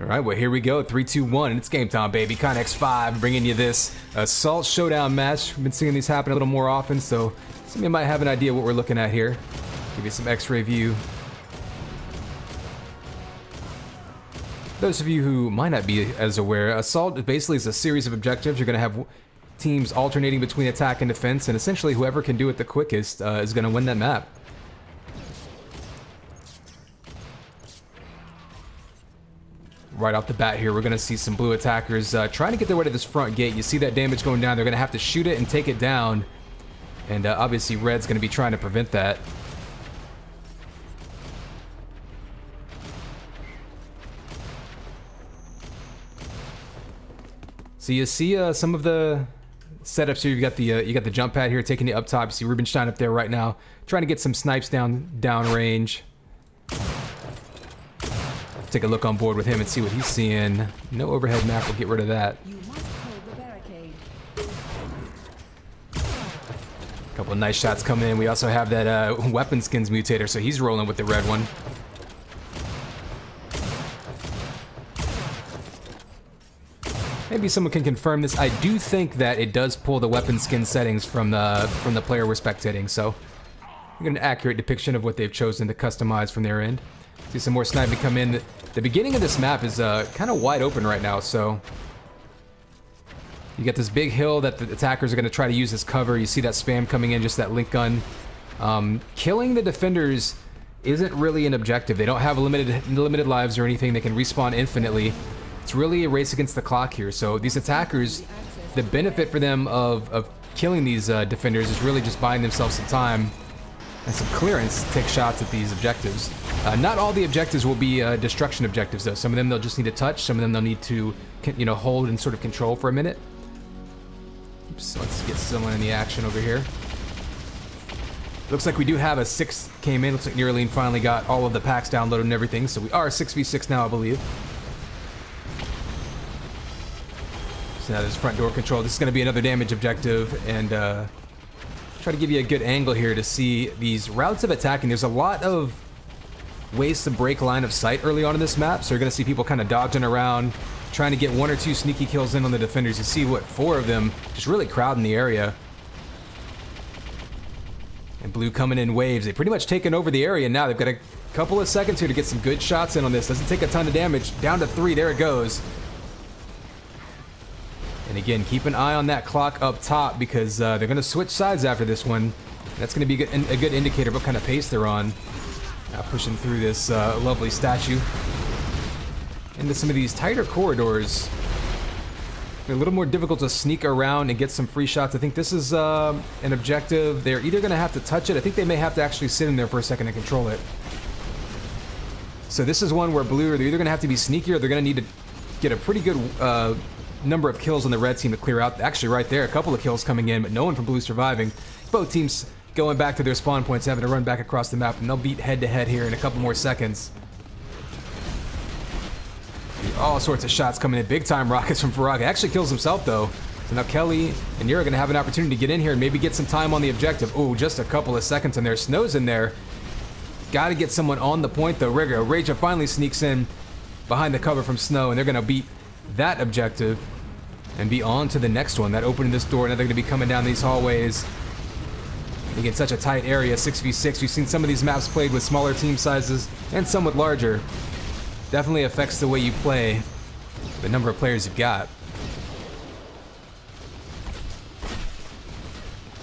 All right, well, here we go. 3, 2, 1, and it's game time, baby. Connex 5 bringing you this Assault Showdown match. We've been seeing these happen a little more often, so some of you might have an idea what we're looking at here. Give you some X-ray view. Those of you who might not be as aware, Assault basically is a series of objectives. You're going to have teams alternating between attack and defense, and essentially whoever can do it the quickest is going to win that map. Right off the bat here, we're going to see some blue attackers trying to get their way to this front gate. You see that damage going down. They're going to have to shoot it and take it down. And obviously red's going to be trying to prevent that. So you see some of the setups here. You got the jump pad here, taking it up top. You see Rubenstein up there right now, trying to get some snipes down range. Take a look on board with him and see what he's seeing. No overhead map, we'll get rid of that. You must hold the barricade. A couple of nice shots coming in. We also have that weapon skins mutator, so he's rolling with the red one. Maybe someone can confirm this. I do think that it does pull the weapon skin settings from the player we're spectating, so we get an accurate depiction of what they've chosen to customize from their end. See some more sniping come in. The beginning of this map is kind of wide open right now, so you get this big hill that the attackers are going to try to use as cover. You see that spam coming in, just that link gun. Killing the defenders isn't really an objective. They don't have limited lives or anything. They can respawn infinitely. It's really a race against the clock here. So these attackers, the benefit for them of killing these defenders is really just buying themselves some time and some clearance to take shots at these objectives. Not all the objectives will be destruction objectives, though. Some of them they'll just need to touch. Some of them they'll need to, hold and sort of control for a minute. So let's get someone in the action over here. Looks like we do have a 6 came in. Looks like Neuraline finally got all of the packs downloaded and everything. So we are 6v6 now, I believe. So now there's front door control. This is going to be another damage objective, and try to give you a good angle here to see these routes of attacking. There's a lot of ways to break line of sight early on in this map, so you're going to see people kind of dodging around, trying to get 1 or 2 sneaky kills in on the defenders. You see 4 of them just really crowding the area. And blue coming in waves. They've pretty much taken over the area now. They've got a couple of seconds here to get some good shots in on this. Doesn't take a ton of damage. Down to 3. There it goes. And again, keep an eye on that clock up top, because they're going to switch sides after this one. That's going to be a good indicator of what kind of pace they're on. Now pushing through this lovely statue into some of these tighter corridors. They're a little more difficult to sneak around and get some free shots. I think this is an objective. They're either going to have to touch it. I think they may have to actually sit in there for a second and control it. So this is one where blue, they're either going to have to be sneaky, or they're going to need to get a pretty good number of kills on the red team to clear out. Actually, right there, a couple of kills coming in, but no one from blue surviving. Both teams going back to their spawn points, having to run back across the map, and they'll beat head-to-head here in a couple more seconds. All sorts of shots coming in. Big-time rockets from Faraga. Actually kills himself, though. So now Kelly and Yura are going to have an opportunity to get in here and maybe get some time on the objective. Oh, just a couple of seconds in there. Snow's in there. Got to get someone on the point, though. Raja finally sneaks in behind the cover from Snow, and they're going to beat that objective and be on to the next one. That opening this door, and they're going to be coming down these hallways. Again, such a tight area, 6v6. We've seen some of these maps played with smaller team sizes and some with larger. Definitely affects the way you play, the number of players you've got.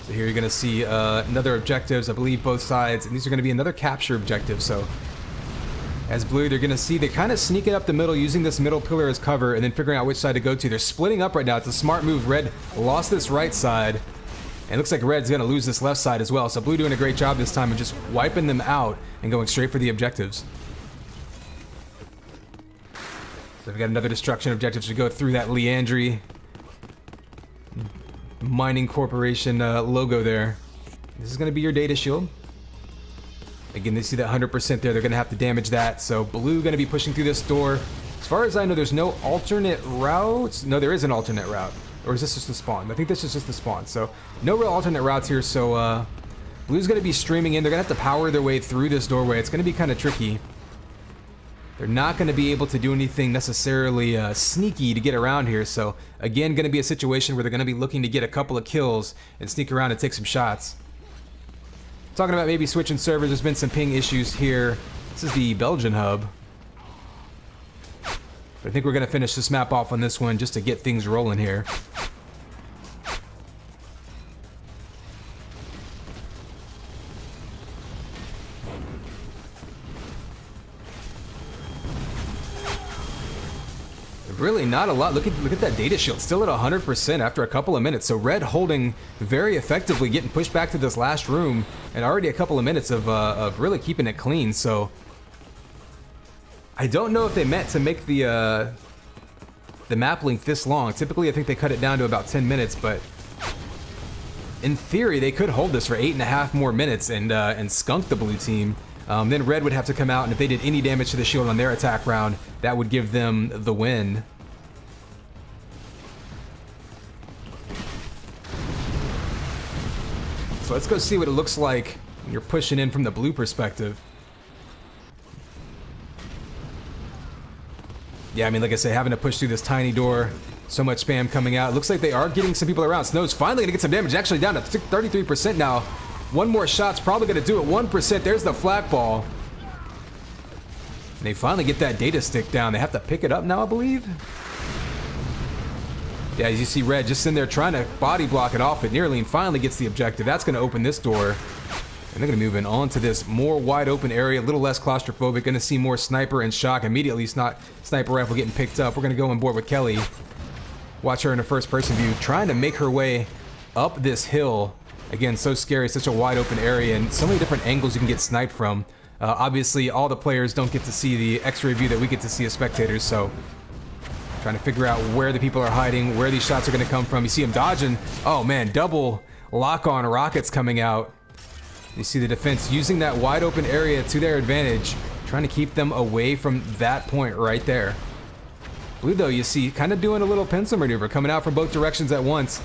So here you're going to see another objectives, I believe both sides, and these are going to be another capture objective. So as blue, they're going to see, they kind of sneak it up the middle using this middle pillar as cover and then figuring out which side to go to. They're splitting up right now. It's a smart move. Red lost this right side, and it looks like red's going to lose this left side as well. So blue doing a great job this time of just wiping them out and going straight for the objectives. So we've got another destruction objective to go through that Leandry Mining Corporation logo there. This is going to be your data shield. Again, they see that 100% there. They're going to have to damage that. So blue going to be pushing through this door. As far as I know, there's no alternate routes. No, there is an alternate route. Or is this just the spawn? I think this is just the spawn. So no real alternate routes here. So blue's going to be streaming in. They're going to have to power their way through this doorway. It's going to be kind of tricky. they're not going to be able to do anything necessarily sneaky to get around here. So again, going to be a situation where they're going to be looking to get a couple of kills and sneak around and take some shots. Talking about maybe switching servers, there's been some ping issues here. This is the Belgian hub. But I think we're going to finish this map off on this one just to get things rolling here. Really not a lot. Look at that data shield, still at 100% after a couple of minutes. So Red holding very effectively, getting pushed back to this last room, and already a couple of minutes of really keeping it clean. So I don't know if they meant to make the map length this long. Typically, I think they cut it down to about 10 minutes, but in theory, they could hold this for 8.5 more minutes and skunk the blue team. Then Red would have to come out, and if they did any damage to the shield on their attack round, that would give them the win. So let's go see what it looks like when you're pushing in from the blue perspective. Yeah, I mean, like I say, having to push through this tiny door, so much spam coming out. It looks like they are getting some people around. Snow's finally gonna get some damage, actually down to 33% now. One more shot's probably gonna do it. 1%, there's the flak ball. And they finally get that data stick down. They have to pick it up now, I believe. Yeah, as you see Red just in there trying to body block it off, but Nearline finally gets the objective. That's gonna open this door. And they're gonna move in onto this more wide open area, a little less claustrophobic. Gonna see more sniper and shock. Immediately, it's not sniper rifle getting picked up. We're gonna go on board with Kelly. Watch her in a first person view, trying to make her way up this hill. Again, so scary, such a wide open area, and so many different angles you can get sniped from. Obviously, all the players don't get to see the X-ray view that we get to see as spectators, so trying to figure out where the people are hiding, where these shots are going to come from. You see them dodging. Oh man, double lock-on rockets coming out. You see the defense using that wide open area to their advantage, trying to keep them away from that point right there. Blue, though, you see, kind of doing a little pencil maneuver, coming out from both directions at once.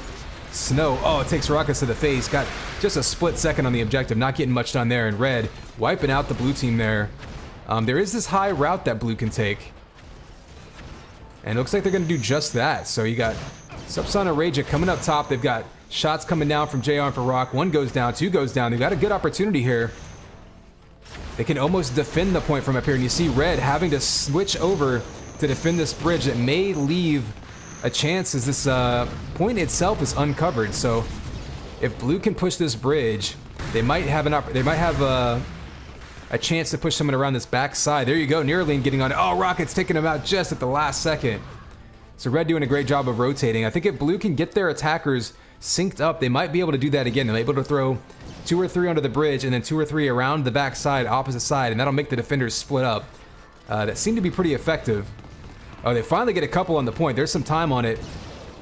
Snow, oh, it takes rockets to the face. Got just a split second on the objective, not getting much done there. And Red wiping out the blue team there. There is this high route that blue can take. And it looks like they're going to do just that. So you got Subsonic Raja coming up top. They've got shots coming down from JR and Farok. One goes down, two goes down. They've got a good opportunity here. They can almost defend the point from up here. And you see Red having to switch over to defend this bridge that may leave a chance as this point itself is uncovered. So if blue can push this bridge, they might have a chance to push someone around this back side. There you go, Nearline getting on. Oh, rockets taking him out just at the last second. So Red doing a great job of rotating. I think if blue can get their attackers synced up, they might be able to do that again. They're able to throw 2 or 3 onto the bridge and then 2 or 3 around the back side, opposite side, and that'll make the defenders split up. That seemed to be pretty effective. Oh, they finally get a couple on the point. There's some time on it.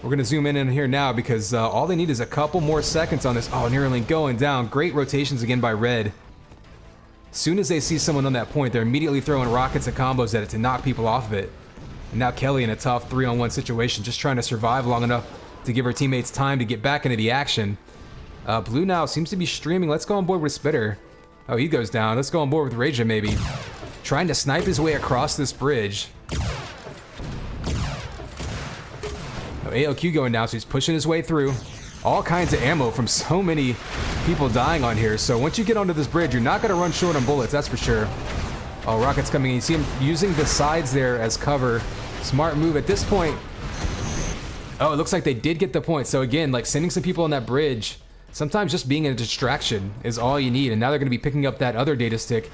We're going to zoom in here now because all they need is a couple more seconds on this. Oh, Nearline going down. Great rotations again by Red. As soon as they see someone on that point, they're immediately throwing rockets and combos at it to knock people off of it. And now Kelly in a tough 3-on-1 situation, just trying to survive long enough to give her teammates time to get back into the action. Blue now seems to be streaming. Let's go on board with Spitter. Oh, he goes down. Let's go on board with Raja maybe. Trying to snipe his way across this bridge. ALQ going down, so he's pushing his way through. All kinds of ammo from so many people dying on here. So once you get onto this bridge, you're not going to run short on bullets, that's for sure. Oh, rockets coming in. You see him using the sides there as cover. Smart move at this point. Oh, it looks like they did get the point. So again, like sending some people on that bridge, sometimes just being a distraction is all you need. And now they're going to be picking up that other data stick.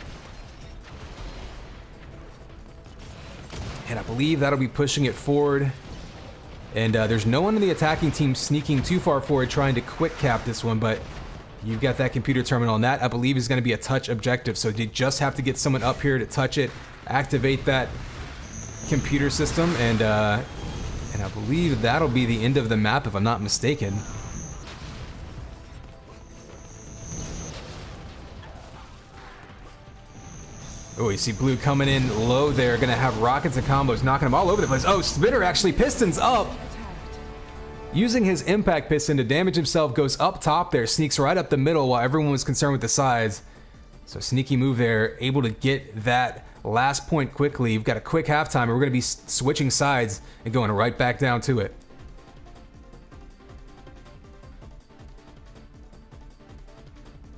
And I believe that'll be pushing it forward. And there's no one in the attacking team sneaking too far forward trying to quick cap this one, but you've got that computer terminal, and that, I believe, is going to be a touch objective. So you just have to get someone up here to touch it, activate that computer system, and I believe that'll be the end of the map, if I'm not mistaken. Oh, you see blue coming in low there, gonna have rockets and combos, knocking them all over the place. Oh, Spitter actually pistons up. Using his impact piston to damage himself, goes up top there, sneaks right up the middle while everyone was concerned with the sides. So sneaky move there, able to get that last point quickly. We've got a quick halftime, and we're going to be switching sides and going right back down to it.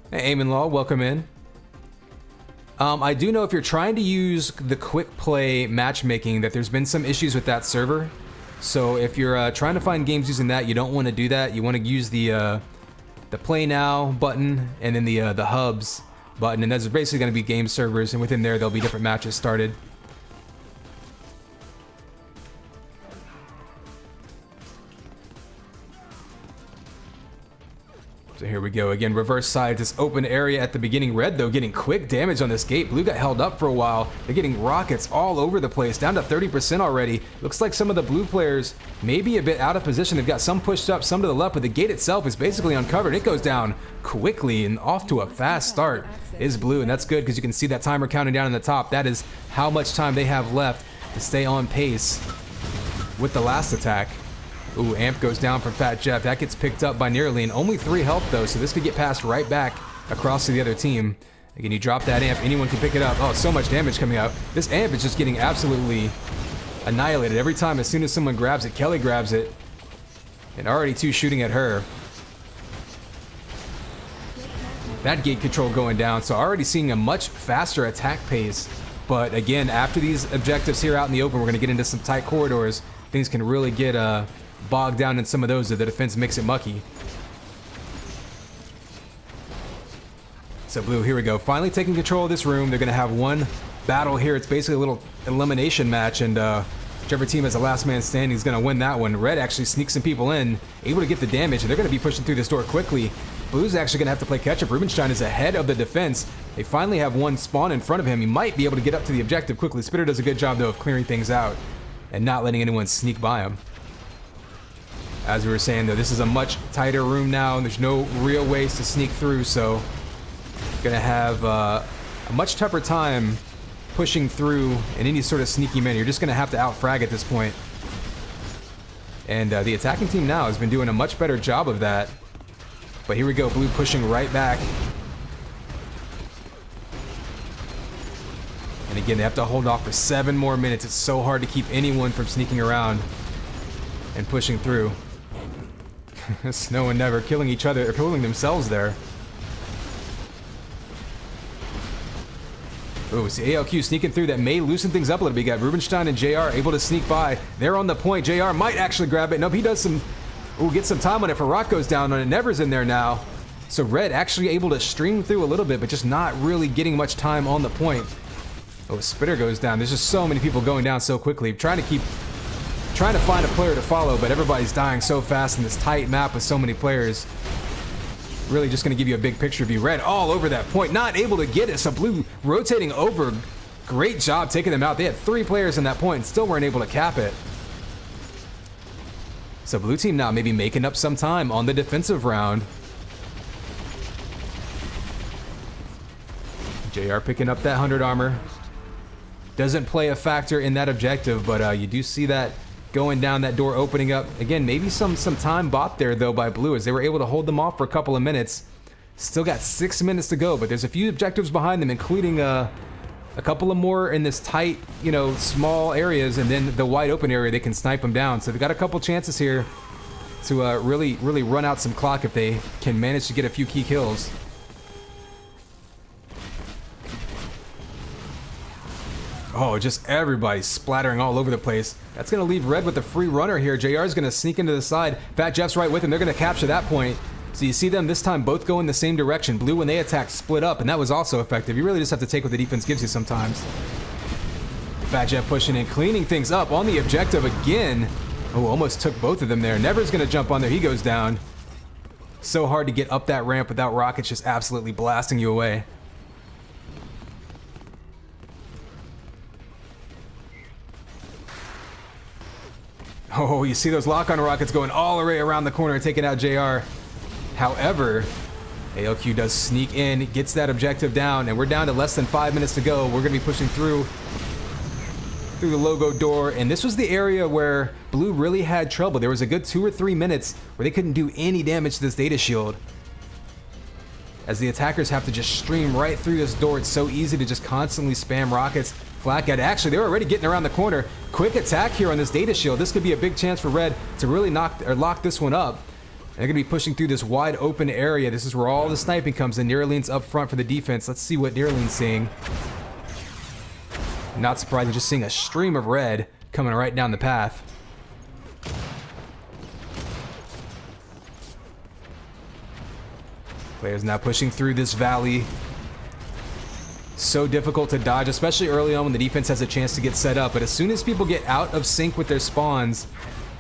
Hey, Eamon Law, welcome in. I do know if you're trying to use the quick play matchmaking that there's been some issues with that server. So if you're trying to find games using that, you don't want to do that. You want to use the play now button and then the hubs button, and those are basically going to be game servers, and within there there'll be different matches started. So here we go again, reverse side, this open area at the beginning. Red though getting quick damage on this gate. Blue got held up for a while. They're getting rockets all over the place, down to 30% already. Looks like some of the blue players may be a bit out of position. They've got some pushed up, some to the left, but the gate itself is basically uncovered. It goes down quickly, and off to a fast start is blue, and that's good because you can see that timer counting down in the top. That is how much time they have left to stay on pace with the last attack. Ooh, amp goes down from Fat Jeff. That gets picked up by Nearly, and only 3 health though, so this could get passed right back across to the other team. Again, you drop that amp, anyone can pick it up. Oh, so much damage coming out. This amp is just getting absolutely annihilated every time. As soon as someone grabs it, Kelly grabs it, and already 2 shooting at her. That gate control going down, so already seeing a much faster attack pace. But again, after these objectives here out in the open, we're going to get into some tight corridors. Things can really get bogged down in some of those, that the defense makes it mucky. So blue, here we go, finally taking control of this room. They're going to have one battle here. It's basically a little elimination match, and whichever team has the last man standing is going to win that one. Red actually sneaks some people in, able to get the damage, and they're going to be pushing through this door quickly. Blue's actually going to have to play catch up. Rubenstein is ahead of the defense. They finally have one spawn in front of him. He might be able to get up to the objective quickly. Spitter does a good job though of clearing things out and not letting anyone sneak by him. As we were saying though, this is a much tighter room now, and there's no real ways to sneak through, so gonna have a much tougher time pushing through in any sort of sneaky manner. You're just gonna have to out-frag at this point. And the attacking team now has been doing a much better job of that. But here we go, blue pushing right back. And again, they have to hold off for 7 more minutes. It's so hard to keep anyone from sneaking around and pushing through. Snow and Never killing each other, or killing themselves there. Ooh, see ALQ sneaking through. That may loosen things up a little bit. You got Rubenstein and JR able to sneak by. They're on the point. JR might actually grab it. Nope, he does some... Ooh, get some time on it. Farrak goes down on it. Never's in there now. So Red actually able to stream through a little bit, but just not really getting much time on the point. Oh, Spitter goes down. There's just so many people going down so quickly. Trying to find a player to follow, but everybody's dying so fast in this tight map with so many players. Really just going to give you a big picture view. Red all over that point, not able to get it. So blue rotating over. Great job taking them out. They had 3 players in that point and still weren't able to cap it. So blue team now maybe making up some time on the defensive round. JR picking up that 100 armor. Doesn't play a factor in that objective, but you do see that going down, that door opening up. Again, maybe some time bought there though by blue, as they were able to hold them off for a couple of minutes. Still got 6 minutes to go, but there's a few objectives behind them, including a couple of more in this tight, you know, small areas, and then the wide open area they can snipe them down. So they've got a couple chances here to really run out some clock if they can manage to get a few key kills. Oh, just everybody splattering all over the place. That's going to leave Red with a free runner here. JR is going to sneak into the side. Fat Jeff's right with him. They're going to capture that point. So you see them this time both go in the same direction. Blue, when they attacked, split up, and that was also effective. You really just have to take what the defense gives you sometimes. Fat Jeff pushing in, cleaning things up on the objective again. Oh, almost took both of them there. Never's going to jump on there. He goes down. So hard to get up that ramp without rockets just absolutely blasting you away. Oh, you see those lock-on rockets going all the way around the corner and taking out JR. However, ALQ does sneak in, gets that objective down, and we're down to less than 5 minutes to go. We're going to be pushing through the logo door, and this was the area where blue really had trouble. There was a good 2 or 3 minutes where they couldn't do any damage to this data shield, as the attackers have to just stream right through this door. It's so easy to just constantly spam rockets. Flak at actually, they're already getting around the corner. Quick attack here on this data shield. This could be a big chance for Red to really lock this one up. They're going to be pushing through this wide open area. This is where all the sniping comes in. Neuraline's up front for the defense. Let's see what Neuraline's seeing. Not surprising, just seeing a stream of red coming right down the path. Players now pushing through this valley. So difficult to dodge, especially early on when the defense has a chance to get set up. But as soon as people get out of sync with their spawns,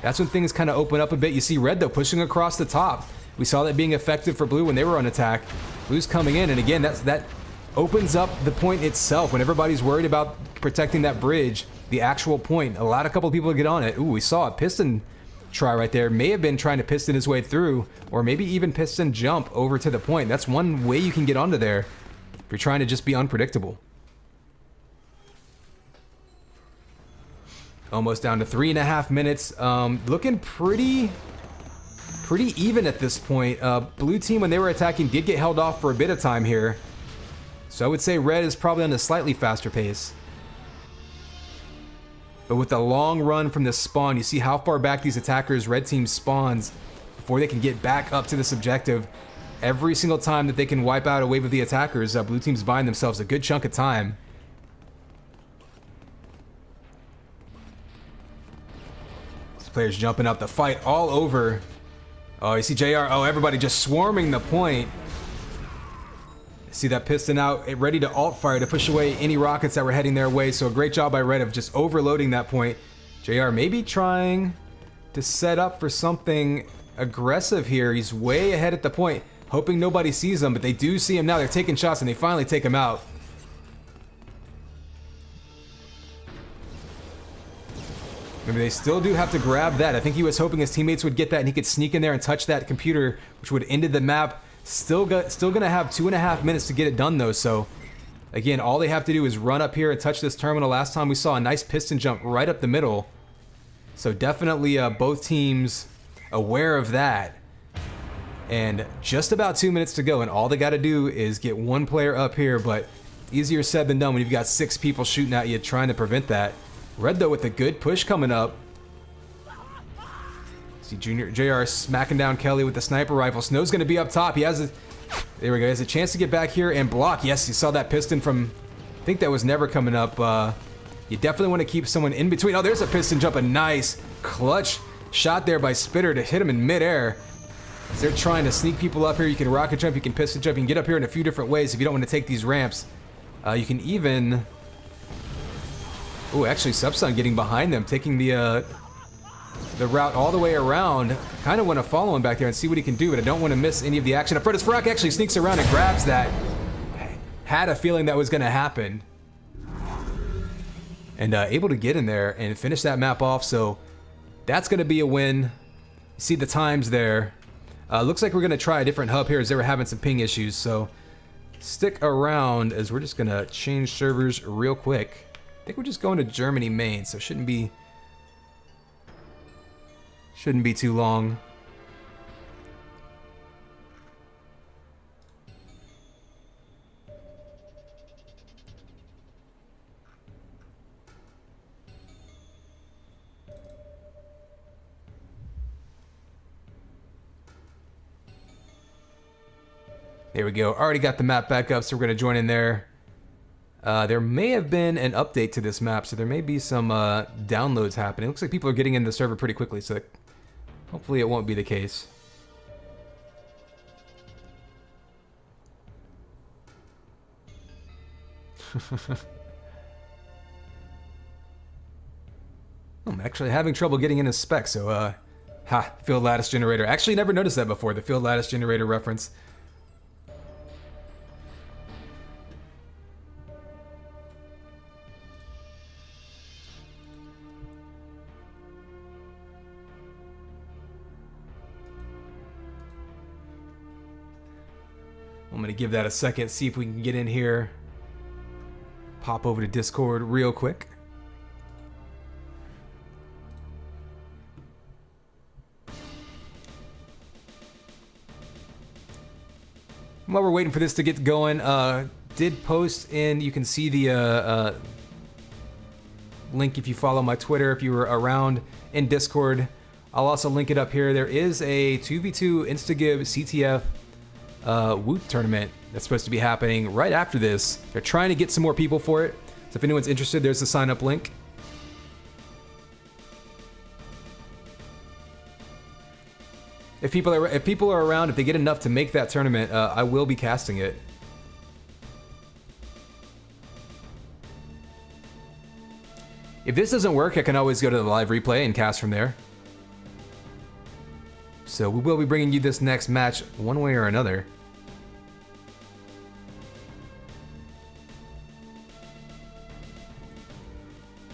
that's when things kind of open up a bit. You see Red, though, pushing across the top. We saw that being effective for Blue when they were on attack. Blue's coming in, and again, that opens up the point itself. When everybody's worried about protecting that bridge, the actual point, a couple of people get on it. Ooh, we saw a piston try right there. May have been trying to piston his way through, or maybe even piston jump over to the point. That's one way you can get onto there if you're trying to just be unpredictable. Almost down to 3.5 minutes. Looking pretty even at this point. Blue team, when they were attacking, did get held off for a bit of time here. So I would say Red is probably on a slightly faster pace. But with the long run from this spawn, you see how far back these attackers, Red team spawns before they can get back up to this objective. Every single time that they can wipe out a wave of the attackers, Blue team's buying themselves a good chunk of time. These players jumping up the fight all over. Oh, you see JR. Oh, everybody just swarming the point. See that piston out, ready to alt fire to push away any rockets that were heading their way. So a great job by Red of just overloading that point. JR maybe trying to set up for something aggressive here. He's way ahead at the point, hoping nobody sees him, but they do see him now. They're taking shots and they finally take him out. Maybe they still do have to grab that. I think he was hoping his teammates would get that and he could sneak in there and touch that computer, which would have ended the map. Still gonna have 2.5 minutes to get it done though, so again, all they have to do is run up here and touch this terminal. Last time we saw a nice piston jump right up the middle. So definitely both teams aware of that. And just about 2 minutes to go, and all they gotta do is get one player up here, but easier said than done when you've got 6 people shooting at you trying to prevent that. Red though with a good push coming up. See JR smacking down Kelly with the sniper rifle. Snow's gonna be up top. There we go. He has a chance to get back here and block. Yes, you saw that piston from, I think that was never coming up. You definitely want to keep someone in between. Oh, there's a piston jump. A nice clutch shot there by Spitter to hit him in midair. As they're trying to sneak people up here. You can rocket jump, you can piston jump, you can get up here in a few different ways if you don't want to take these ramps. You can even... Oh, actually, Subsun getting behind them, taking the route all the way around. Kind of want to follow him back there and see what he can do, but I don't want to miss any of the action up front. As Farak actually sneaks around and grabs that. Had a feeling that was going to happen. And able to get in there and finish that map off, so that's going to be a win. You see the times there. Looks like we're going to try a different hub here as they were having some ping issues, so stick around as we're just going to change servers real quick. I think we're just going to Germany main, so shouldn't be too long. There we go. Already got the map back up, so we're going to join in there. There may have been an update to this map, so there may be some downloads happening. It looks like people are getting in the server pretty quickly, so hopefully it won't be the case. I'm actually having trouble getting in a spec, so field lattice generator. Actually never noticed that before, the field lattice generator reference. I'm gonna give that a second, see if we can get in here. Pop over to Discord real quick. While we're waiting for this to get going, did post in, you can see the link if you follow my Twitter, if you were around in Discord. I'll also link it up here. There is a 2v2 Instagive CTF Woot tournament that's supposed to be happening right after this. They're trying to get some more people for it. So if anyone's interested, there's the sign up link. If people are around, if they get enough to make that tournament, I will be casting it. If this doesn't work, I can always go to the live replay and cast from there. So we will be bringing you this next match one way or another.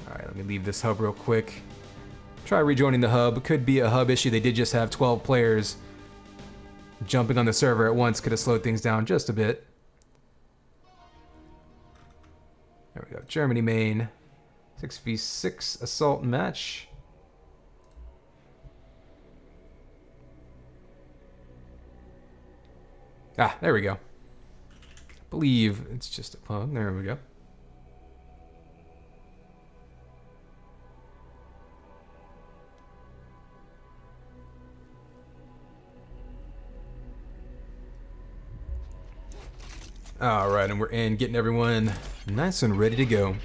Alright, let me leave this hub real quick. Try rejoining the hub. Could be a hub issue. They did just have 12 players jumping on the server at once. Could have slowed things down just a bit. There we go. Germany main. 6v6 assault match. Ah, there we go. I believe it's just a pug. There we go. All right, and we're in, getting everyone nice and ready to go.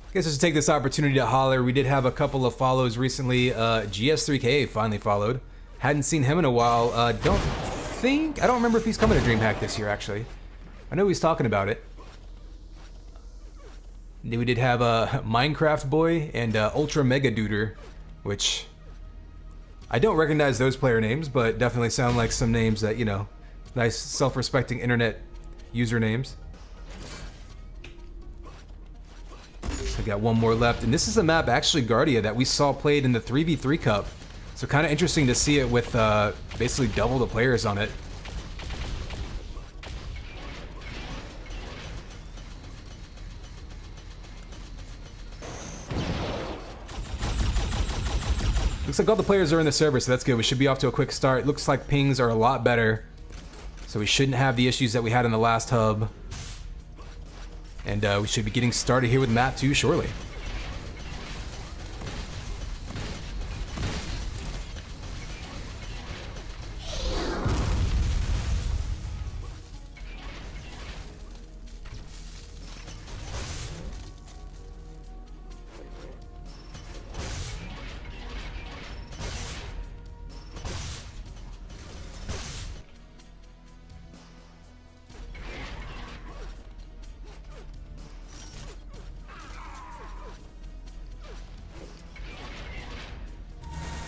I guess just take this opportunity to holler. We did have a couple of follows recently. GS3K finally followed. Hadn't seen him in a while. I don't remember if he's coming to DreamHack this year, actually. I know he's talking about it. Then we did have Minecraft Boy and Ultra Mega Duder, which I don't recognize those player names, but definitely sound like some names that, you know, nice self-respecting internet usernames. I got one more left, and this is a map, actually, Guardia, that we saw played in the 3v3 Cup. So kind of interesting to see it with basically double the players on it. Looks like all the players are in the server, so that's good. We should be off to a quick start. Looks like pings are a lot better, so we shouldn't have the issues that we had in the last hub. And we should be getting started here with map 2 shortly.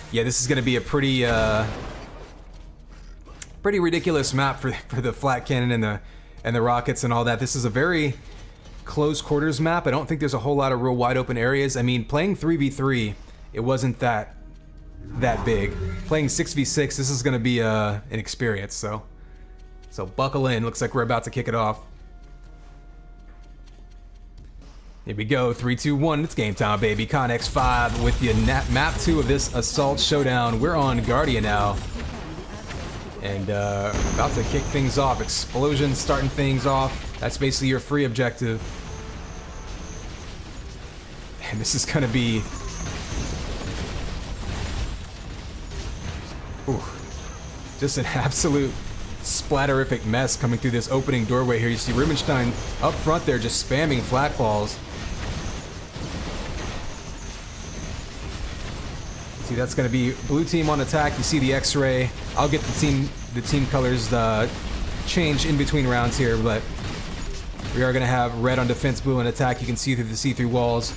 Yeah, this is going to be a pretty ridiculous map for the flat cannon and the rockets and all that. This is a very close quarters map. I don't think there's a whole lot of real wide open areas. I mean, playing 3v3, it wasn't that big. Playing 6v6, this is going to be an experience. So buckle in. Looks like we're about to kick it off. Here we go, 3, 2, 1, it's game time, baby. Connex 5 with the map 2 of this Assault Showdown. We're on Guardia now. And about to kick things off. Explosion starting things off. That's basically your free objective. And this is gonna be... Ooh, just an absolute splatterific mess coming through this opening doorway here. You see Rubenstein up front there just spamming flat balls. See, that's going to be blue team on attack. You see the X-ray. I'll get the team colors change in between rounds here, but we are going to have red on defense, blue on attack. You can see through the see-through walls.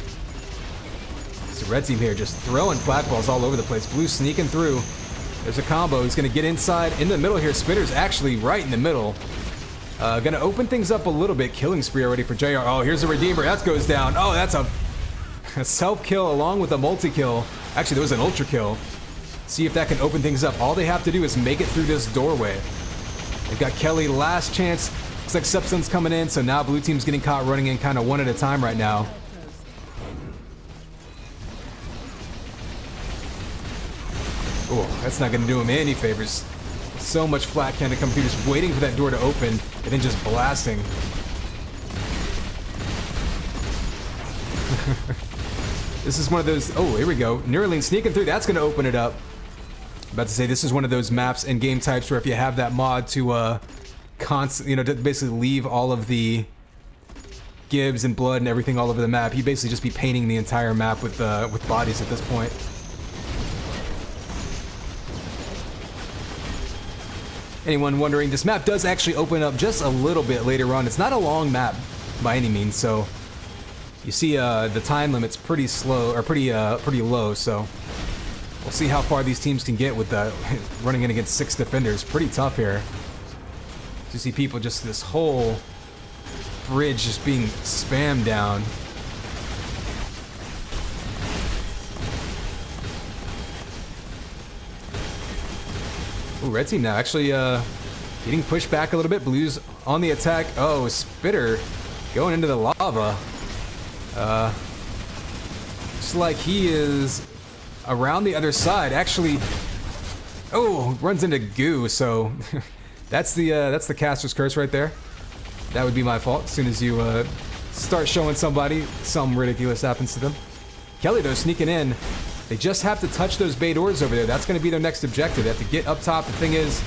So red team here just throwing flat balls all over the place. Blue sneaking through. There's a combo. He's going to get inside in the middle here. Spitter's actually right in the middle. Going to open things up a little bit. Killing spree already for JR. Oh, here's a Redeemer. That goes down. Oh, that's a self-kill along with a multi-kill. Actually, there was an ultra kill. See if that can open things up. All they have to do is make it through this doorway. They've got Kelly, last chance. Looks like Subson's coming in, so now blue team's getting caught running in kind of one at a time right now. Oh, that's not going to do him any favors. So much flat cannon coming through, just waiting for that door to open, and then just blasting. This is one of those. Oh, here we go. Neuralink sneaking through. That's going to open it up. About to say, this is one of those maps and game types where if you have that mod to to basically leave all of the gibs and blood and everything all over the map, you basically just be painting the entire map with bodies at this point. Anyone wondering, this map does actually open up just a little bit later on. It's not a long map by any means, so you see the time limit's pretty slow, or pretty low, so we'll see how far these teams can get with running in against 6 defenders. Pretty tough here. You see people just this whole bridge just being spammed down. Ooh, red team now actually getting pushed back a little bit. Blues on the attack. Oh, Spitter going into the lava. Looks like he is around the other side. Actually, oh, runs into goo. So that's the caster's curse right there. That would be my fault. As soon as you start showing somebody, something ridiculous happens to them. Kelly though sneaking in. They just have to touch those bay doors over there. That's going to be their next objective. They have to get up top. The thing is,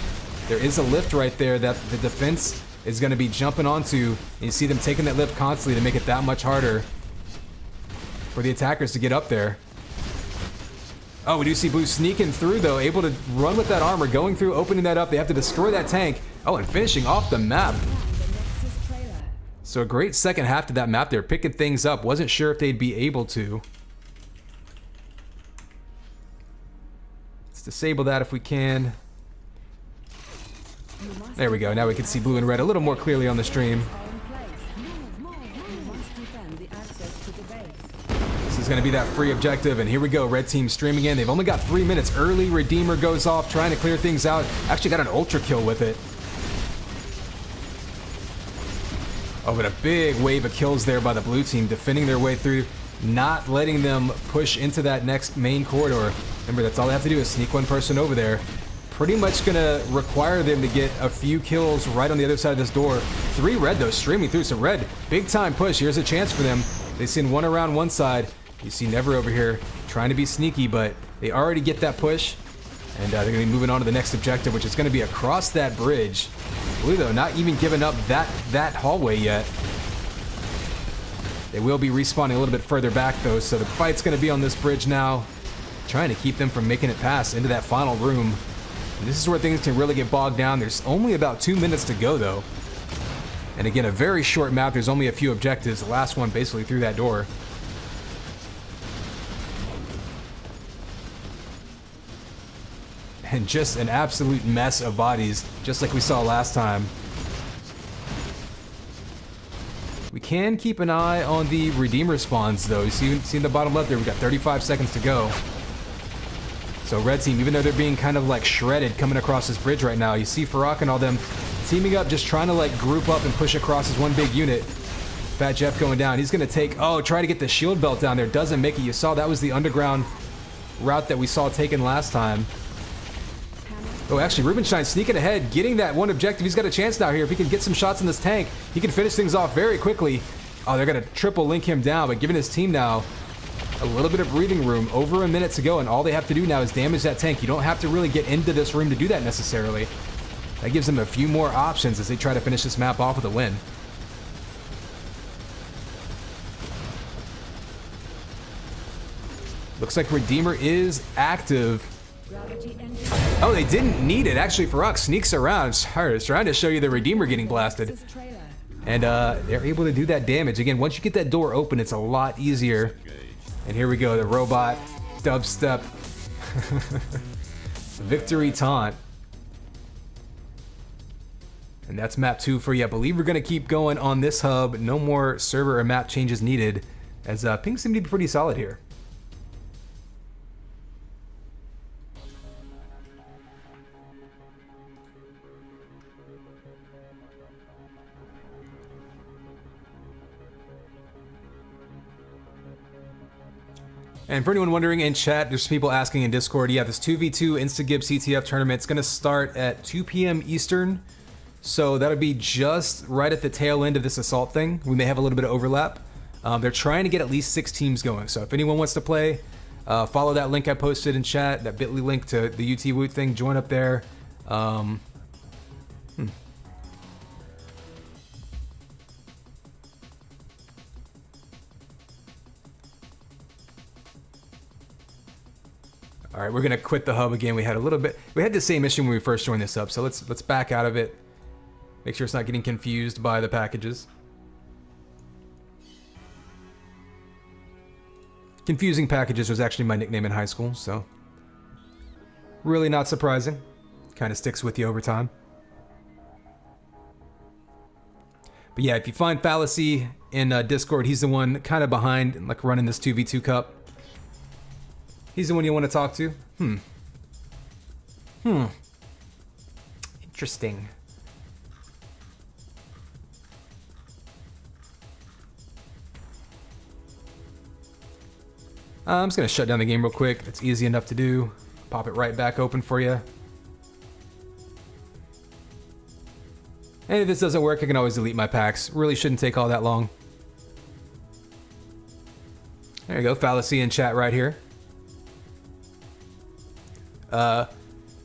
there is a lift right there that the defense is going to be jumping onto. And you see them taking that lift constantly to make it that much harder for the attackers to get up there. Oh, we do see Blue sneaking through though, able to run with that armor, going through, opening that up. They have to destroy that tank. Oh, and finishing off the map. So a great second half to that map there, picking things up. Wasn't sure if they'd be able to. Let's disable that if we can. There we go. Now we can see blue and red a little more clearly on the stream. This is going to be that free objective, and here we go. Red team streaming in. They've only got 3 minutes. Early Redeemer goes off, trying to clear things out. Actually got an ultra kill with it. Oh, but a big wave of kills there by the blue team, defending their way through, not letting them push into that next main corridor. Remember, that's all they have to do is sneak one person over there. Pretty much going to require them to get a few kills right on the other side of this door. 3 red, though, streaming through. So red, big time push. Here's a chance for them. They send one around one side. You see Never over here trying to be sneaky, but they already get that push. And they're going to be moving on to the next objective, which is going to be across that bridge. Blue, though, not even giving up that hallway yet. They will be respawning a little bit further back, though, so the fight's going to be on this bridge now, trying to keep them from making it past into that final room. And this is where things can really get bogged down. There's only about 2 minutes to go, though. And again, a very short map. There's only a few objectives. The last one basically through that door. And just an absolute mess of bodies, just like we saw last time. We can keep an eye on the Redeemer spawns, though. You see in the bottom left there, we've got 35 seconds to go. So red team, even though they're being kind of like shredded coming across this bridge right now, you see Farrak and all them teaming up, just trying to like group up and push across as one big unit. Fat Jeff going down. He's going to take, try to get the shield belt down there. Doesn't make it. You saw that was the underground route that we saw taken last time. Oh, actually, Rubenstein sneaking ahead, getting that one objective. He's got a chance now here. If he can get some shots in this tank, he can finish things off very quickly. Oh, they're going to triple link him down, but giving his team now a little bit of breathing room. Over a minute to go, and all they have to do now is damage that tank. You don't have to really get into this room to do that necessarily. That gives them a few more options as they try to finish this map off with a win. Looks like Redeemer is active. Oh, they didn't need it. Actually, Farrak sneaks around. Sorry, I was trying to show you the Redeemer getting blasted. And they're able to do that damage. Again, once you get that door open, it's a lot easier. And here we go, the robot dubstep victory taunt. And that's map 2 for you. I believe we're going to keep going on this hub. No more server or map changes needed, as ping seem to be pretty solid here. And for anyone wondering in chat, there's people asking in Discord, yeah, this 2v2 Instagib CTF tournament is going to start at 2 p.m. Eastern. So that'll be just right at the tail end of this assault thing. We may have a little bit of overlap. They're trying to get at least 6 teams going. So if anyone wants to play, follow that link I posted in chat, that bit.ly link to the UT Woot thing. Join up there. All right, we're gonna quit the hub again. We had the same issue when we first joined this up, so let's back out of it. Make sure it's not getting confused by the packages. Confusing packages was actually my nickname in high school, so really not surprising. Kind of sticks with you over time. But yeah, if you find Fallacy in Discord, he's the one kind of behind, like running this 2v2 cup. He's the one you want to talk to? Interesting. I'm just going to shut down the game real quick. It's easy enough to do. Pop it right back open for you. And if this doesn't work, I can always delete my packs. Really shouldn't take all that long. There you go, Fallacy in chat right here.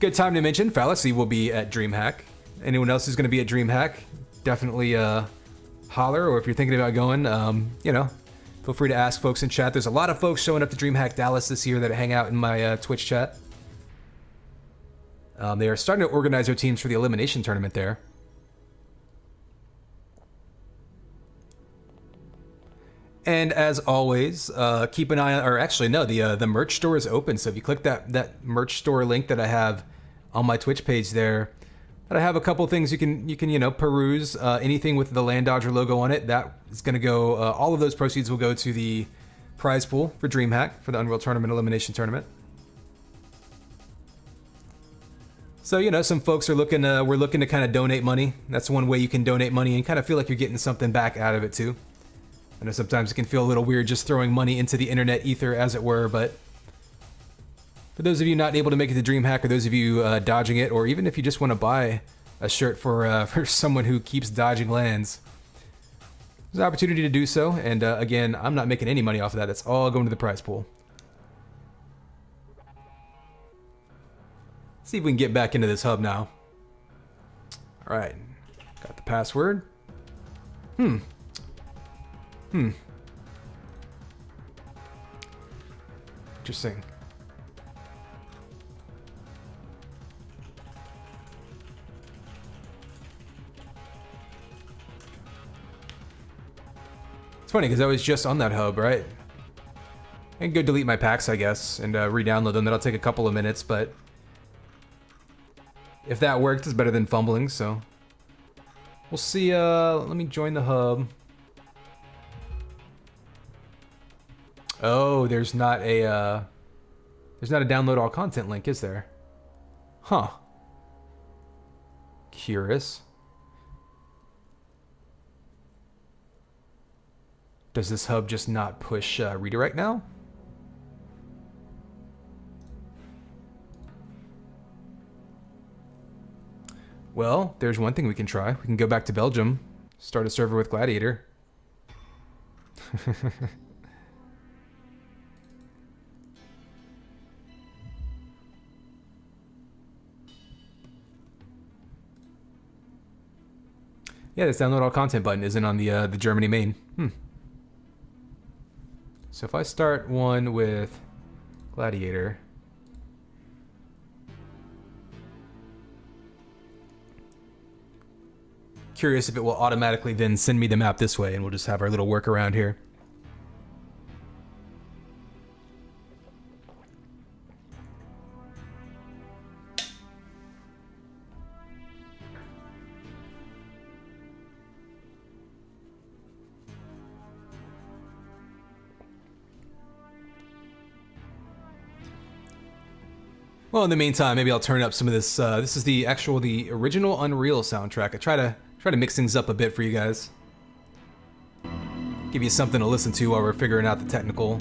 Good time to mention, Fallacy will be at DreamHack. Anyone else who's going to be at DreamHack, definitely holler, or if you're thinking about going, you know, feel free to ask folks in chat. There's a lot of folks showing up to DreamHack Dallas this year that hang out in my Twitch chat. They are starting to organize their teams for the elimination tournament there. And as always, keep an eye on, or actually no, the merch store is open. So if you click that merch store link that I have on my Twitch page there, that I have a couple things you can you know, peruse. Anything with the Land Dodger logo on it, that is going to go. All of those proceeds will go to the prize pool for DreamHack for the Unreal Tournament Elimination Tournament. So you know, some folks are looking. We're looking to kind of donate money. That's one way you can donate money and kind of feel like you're getting something back out of it too. I know sometimes it can feel a little weird just throwing money into the internet ether, as it were, but for those of you not able to make it to DreamHack, or those of you dodging it, or even if you just want to buy a shirt for someone who keeps dodging lands, there's an opportunity to do so. And again, I'm not making any money off of that. It's all going to the prize pool. See if we can get back into this hub now. All right, got the password. Interesting. It's funny because I was just on that hub, right? I can go delete my packs, I guess, and re-download them. That'll take a couple of minutes, but if that worked, it's better than fumbling, so we'll see. Let me join the hub. Oh, there's not a download all content link, is there? Huh. Curious. Does this hub just not push redirect now? Well, there's one thing we can try. We can go back to Belgium, start a server with Gladiator. Yeah, this download all content button isn't on the Germany main. So if I start one with Gladiator, curious if it will automatically then send me the map this way, and we'll just have our little workaround here. Well, in the meantime, maybe I'll turn up some of this. This is the original Unreal soundtrack. I try to mix things up a bit for you guys. Give you something to listen to while we're figuring out the technical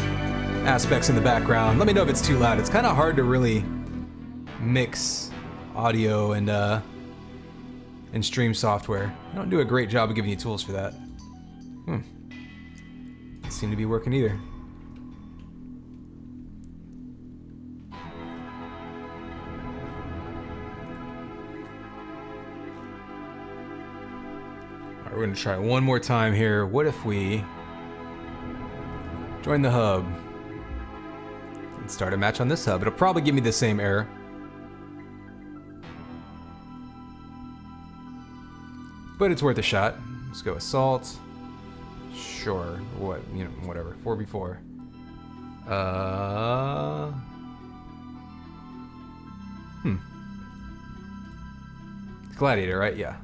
aspects in the background. Let me know if it's too loud. It's kind of hard to really mix audio and stream software. I don't do a great job of giving you tools for that. Doesn't seem to be working either. Alright, we're gonna try one more time here. What if we join the hub and start a match on this hub? It'll probably give me the same error. But it's worth a shot. Let's go assault. Sure. What? You know, whatever. 4v4. Gladiator, right? Yeah.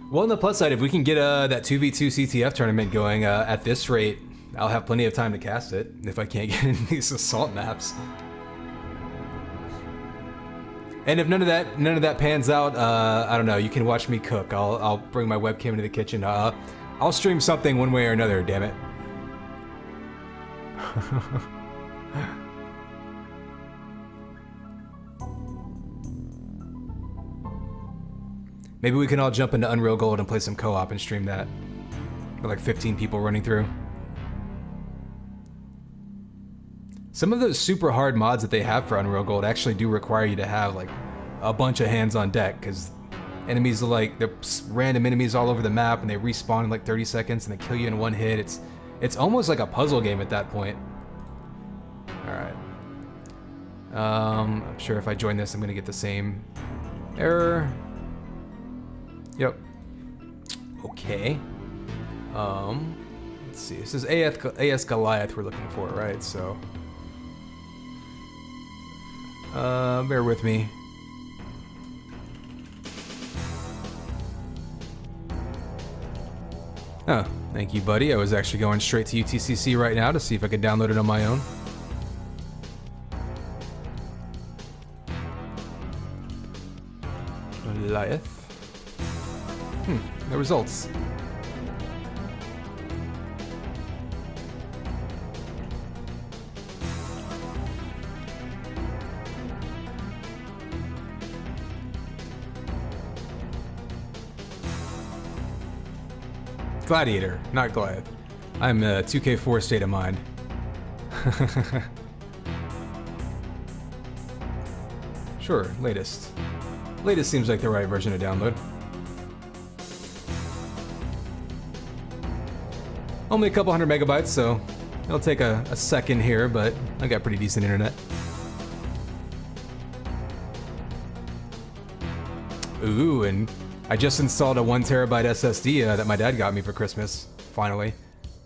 Well, on the plus side, if we can get that 2v2 CTF tournament going at this rate, I'll have plenty of time to cast it if I can't get in these assault maps. And if none of that pans out, I don't know. You can watch me cook. I'll bring my webcam into the kitchen. I'll stream something one way or another. Damn it. Maybe we can all jump into Unreal Gold and play some co-op and stream that. With like 15 people running through. Some of those super hard mods that they have for Unreal Gold actually do require you to have like a bunch of hands on deck, because enemies are like, they're random enemies all over the map and they respawn in like 30 seconds and they kill you in one hit. It's almost like a puzzle game at that point. Alright. I'm sure if I join this I'm gonna get the same error. Yep. Okay. Let's see. This is AS Goliath we're looking for, right? So, bear with me. Oh, thank you, buddy. I was actually going straight to UTCC right now to see if I could download it on my own. Goliath. The results. Gladiator, not Goliath. I'm a 2K4 state of mind. Sure, latest. Latest seems like the right version to download. Only a couple hundred megabytes, so it'll take a second here, but I got pretty decent internet. Ooh, and I just installed a 1 terabyte SSD that my dad got me for Christmas, finally.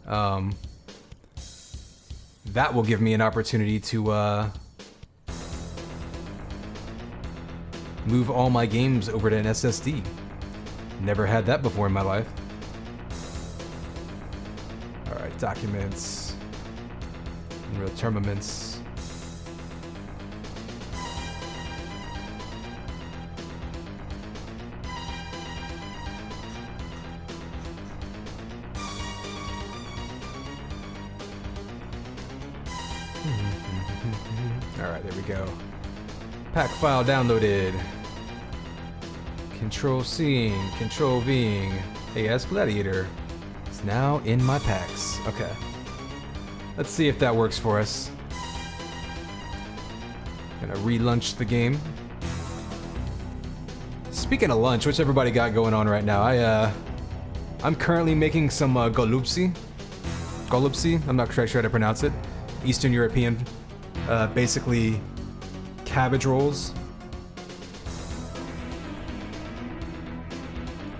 That will give me an opportunity to move all my games over to an SSD. Never had that before in my life. Alright, documents. Unreal Tournaments. Alright, there we go. Pack file downloaded. Control Cing, Control Ving. AS Gladiator. It's now in my packs. Okay. Let's see if that works for us. Gonna relaunch the game. Speaking of lunch, what's everybody got going on right now? I'm currently making some golubsi. Golubsi, I'm not sure how to pronounce it. Eastern European, basically cabbage rolls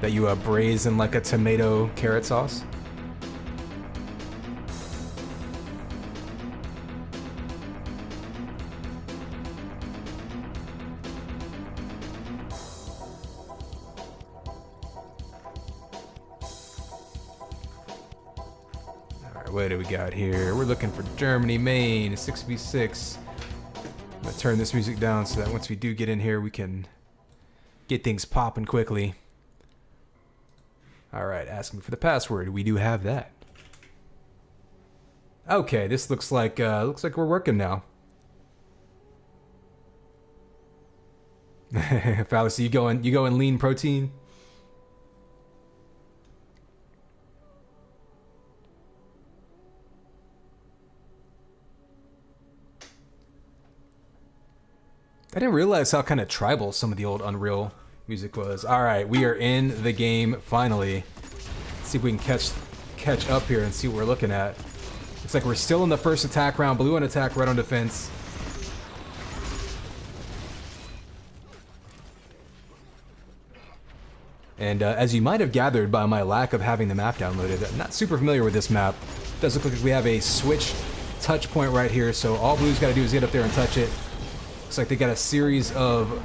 that you braise in like a tomato carrot sauce. What do we got here? We're looking for Germany, Maine, 6v6. I'm gonna turn this music down so that once we do get in here, we can get things popping quickly. All right, asking for the password. We do have that. Okay, this looks like we're working now. Fallacy, you going lean protein? I didn't realize how kind of tribal some of the old Unreal music was. All right, we are in the game finally. Let's see if we can catch up here and see what we're looking at. Looks like we're still in the first attack round. Blue on attack, red on defense. And as you might have gathered by my lack of having the map downloaded, I'm not super familiar with this map. It does look like we have a switch touch point right here, so all Blue's got to do is get up there and touch it. Looks like they got a series of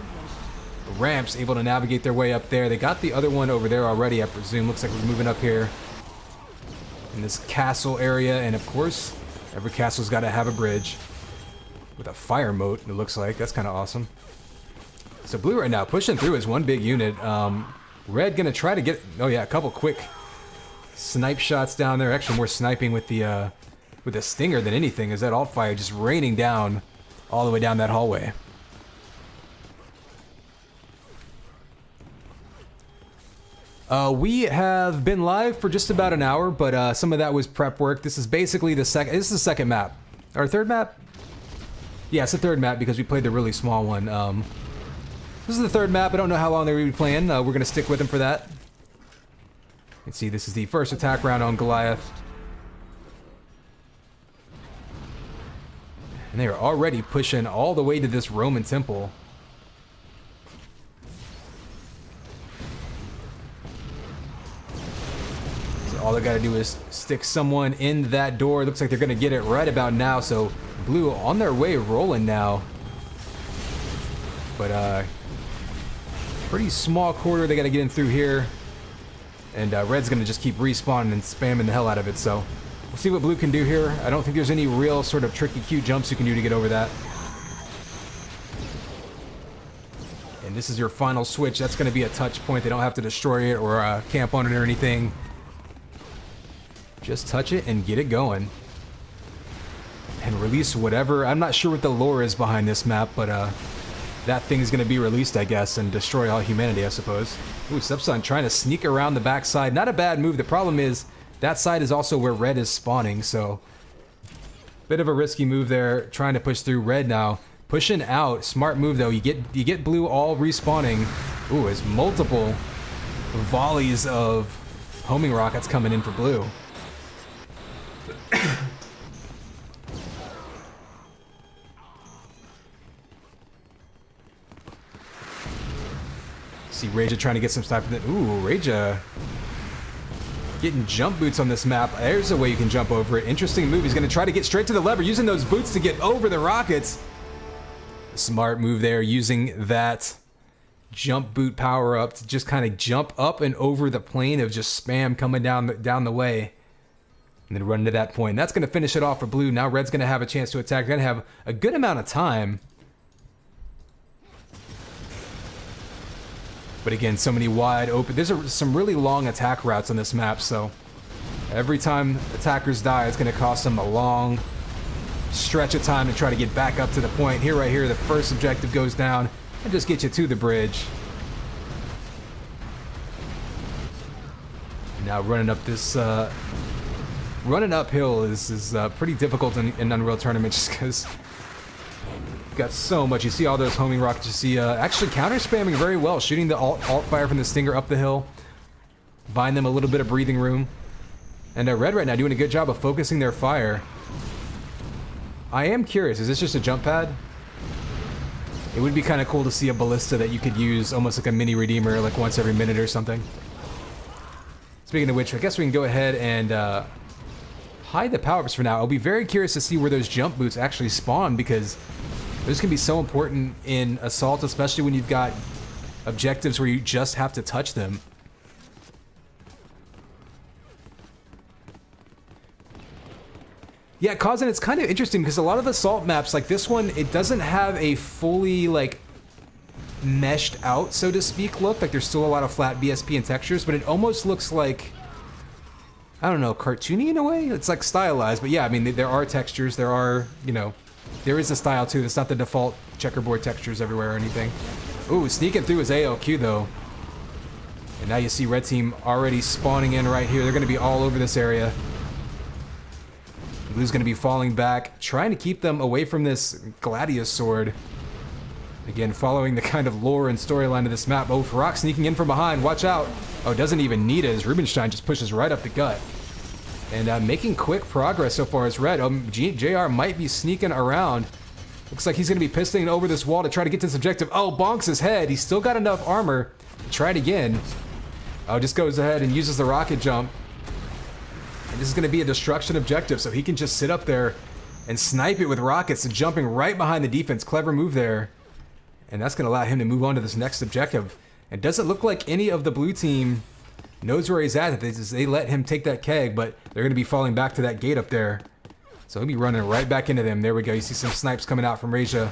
ramps able to navigate their way up there. They got the other one over there already, I presume. Looks like we're moving up here in this castle area, and of course, every castle's got to have a bridge with a fire moat, it looks like. That's kind of awesome. So Blue right now pushing through as one big unit. Red gonna try to get, oh yeah, a couple quick snipe shots down there. Actually more sniping with the stinger than anything, as that alt fire just raining down all the way down that hallway. We have been live for just about an hour, but some of that was prep work. This is basically the second map. Or third map? Yeah, it's the third map because we played the really small one. This is the third map. I don't know how long they're going to be playing. We're going to stick with them for that. Let's see, this is the first attack round on Goliath. And they are already pushing all the way to this Roman temple. So all they got to do is stick someone in that door. Looks like they're going to get it right about now. So Blue on their way rolling now. But pretty small quarter they got to get in through here. And Red's going to just keep respawning and spamming the hell out of it. So we'll see what Blue can do here. I don't think there's any real sort of tricky, cute jumps you can do to get over that. And this is your final switch. That's going to be a touch point. They don't have to destroy it or camp on it or anything. Just touch it and get it going. And release whatever. I'm not sure what the lore is behind this map, but that thing is going to be released, I guess, and destroy all humanity, I suppose. Ooh, Subsun trying to sneak around the backside. Not a bad move. The problem is that side is also where Red is spawning, so bit of a risky move there, trying to push through. Red now pushing out. Smart move though. You get Blue all respawning. Ooh, it's multiple volleys of homing rockets coming in for Blue. See Raja trying to get some stuff. Ooh, Raja getting jump boots on this map. There's a way you can jump over it. Interesting move. He's going to try to get straight to the lever, using those boots to get over the rockets. Smart move there, using that jump boot power up to just kind of jump up and over the plane of just spam coming down the way. And then run to that point. And that's going to finish it off for Blue. Now Red's going to have a chance to attack. They're going to have a good amount of time. But again, so many wide open. There's some really long attack routes on this map, so every time attackers die, it's going to cost them a long stretch of time to try to get back up to the point. Here, right here, the first objective goes down and just get you to the bridge. Now running up this, running uphill is pretty difficult in Unreal Tournament just because got so much. You see all those homing rockets. You see actually counter spamming very well, shooting the alt fire from the stinger up the hill, buying them a little bit of breathing room. And Red right now doing a good job of focusing their fire. I am curious, is this just a jump pad? It would be kind of cool to see a ballista that you could use almost like a mini redeemer, like once every minute or something. Speaking of which, I guess we can go ahead and hide the power-ups for now. I'll be very curious to see where those jump boots actually spawn, because those can be so important in Assault, especially when you've got objectives where you just have to touch them. Yeah, Cause, it's kind of interesting because a lot of assault maps, like this one, it doesn't have a fully, like, meshed out, so to speak, look. Like, there's still a lot of flat BSP and textures, but it almost looks like, I don't know, cartoony in a way? It's, like, stylized, but yeah, I mean, there are textures, there are, you know, there is a style, too. It's not the default checkerboard textures everywhere or anything. Ooh, sneaking through his ALQ, though. And now you see Red Team already spawning in right here. They're going to be all over this area. Blue's going to be falling back, trying to keep them away from this Gladius sword. Again, following the kind of lore and storyline of this map. Oh, Farrak sneaking in from behind. Watch out. Oh, doesn't even need it as Rubenstein just pushes right up the gut. And making quick progress so far as Red. JR might be sneaking around. Looks like he's going to be pistoling over this wall to try to get to this objective. Oh, bonks his head. He's still got enough armor. Try it again. Oh, just goes ahead and uses the rocket jump. And this is going to be a destruction objective, so he can just sit up there and snipe it with rockets and jumping right behind the defense. Clever move there. And that's going to allow him to move on to this next objective. It doesn't look like any of the blue team knows where he's at. They let him take that keg, but they're going to be falling back to that gate up there. So he'll be running right back into them. There we go. You see some snipes coming out from Raja.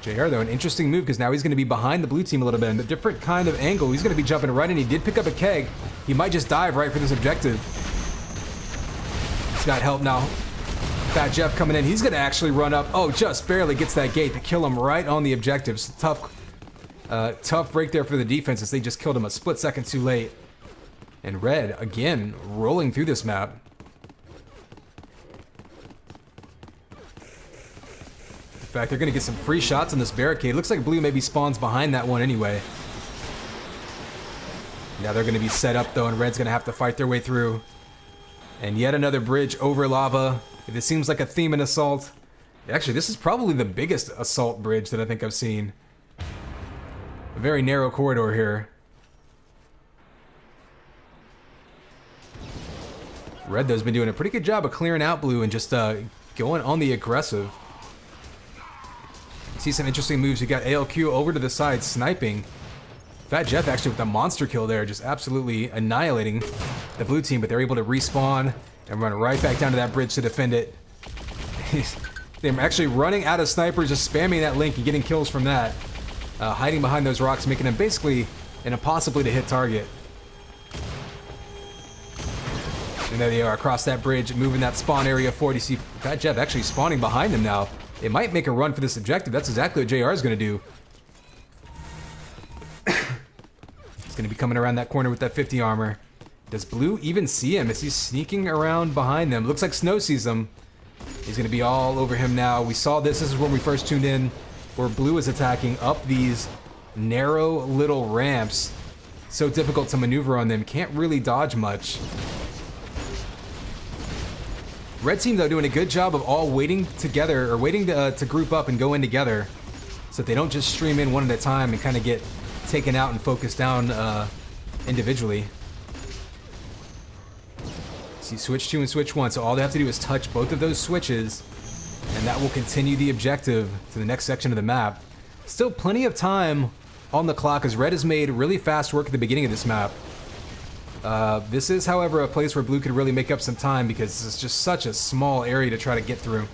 JR, though, an interesting move because now he's going to be behind the blue team a little bit in a different kind of angle. He's going to be jumping right in. He did pick up a keg. He might just dive right for this objective. He's got help now. Fat Jeff coming in. He's going to actually run up. Oh, just barely gets that gate to kill him right on the objectives. Tough break there for the defense as they just killed him a split second too late. And Red, again, rolling through this map. In fact, they're going to get some free shots on this barricade. Looks like blue maybe spawns behind that one anyway. Now they're going to be set up, though, and Red's going to have to fight their way through. And yet another bridge over lava. This seems like a theme in Assault. Actually, this is probably the biggest Assault bridge that I think I've seen. A very narrow corridor here. Red, though, has been doing a pretty good job of clearing out blue and just going on the aggressive. See some interesting moves. You got ALQ over to the side, sniping. Fat Jeff actually with a monster kill there, just absolutely annihilating the blue team, but they're able to respawn and run right back down to that bridge to defend it. They're actually running out of snipers, just spamming that link and getting kills from that. Hiding behind those rocks, making them basically an impossibly to hit target. And there they are across that bridge, moving that spawn area forward. You see Fat Jeff actually spawning behind them now. It might make a run for this objective. That's exactly what JR is going to do. He's going to be coming around that corner with that 50 armor. Does blue even see him as he's sneaking around behind them? Looks like Snow sees him. He's going to be all over him now. We saw this. This is when we first tuned in, where blue is attacking up these narrow little ramps. So difficult to maneuver on them. Can't really dodge much. Red team, though, doing a good job of all waiting together, or waiting to group up and go in together, so that they don't just stream in one at a time and kind of get taken out and focused down individually. See, switch 2 and switch 1, so all they have to do is touch both of those switches, and that will continue the objective to the next section of the map. Still plenty of time on the clock, as Red has made really fast work at the beginning of this map. This is, however, a place where blue could really make up some time because it's just such a small area to try to get through.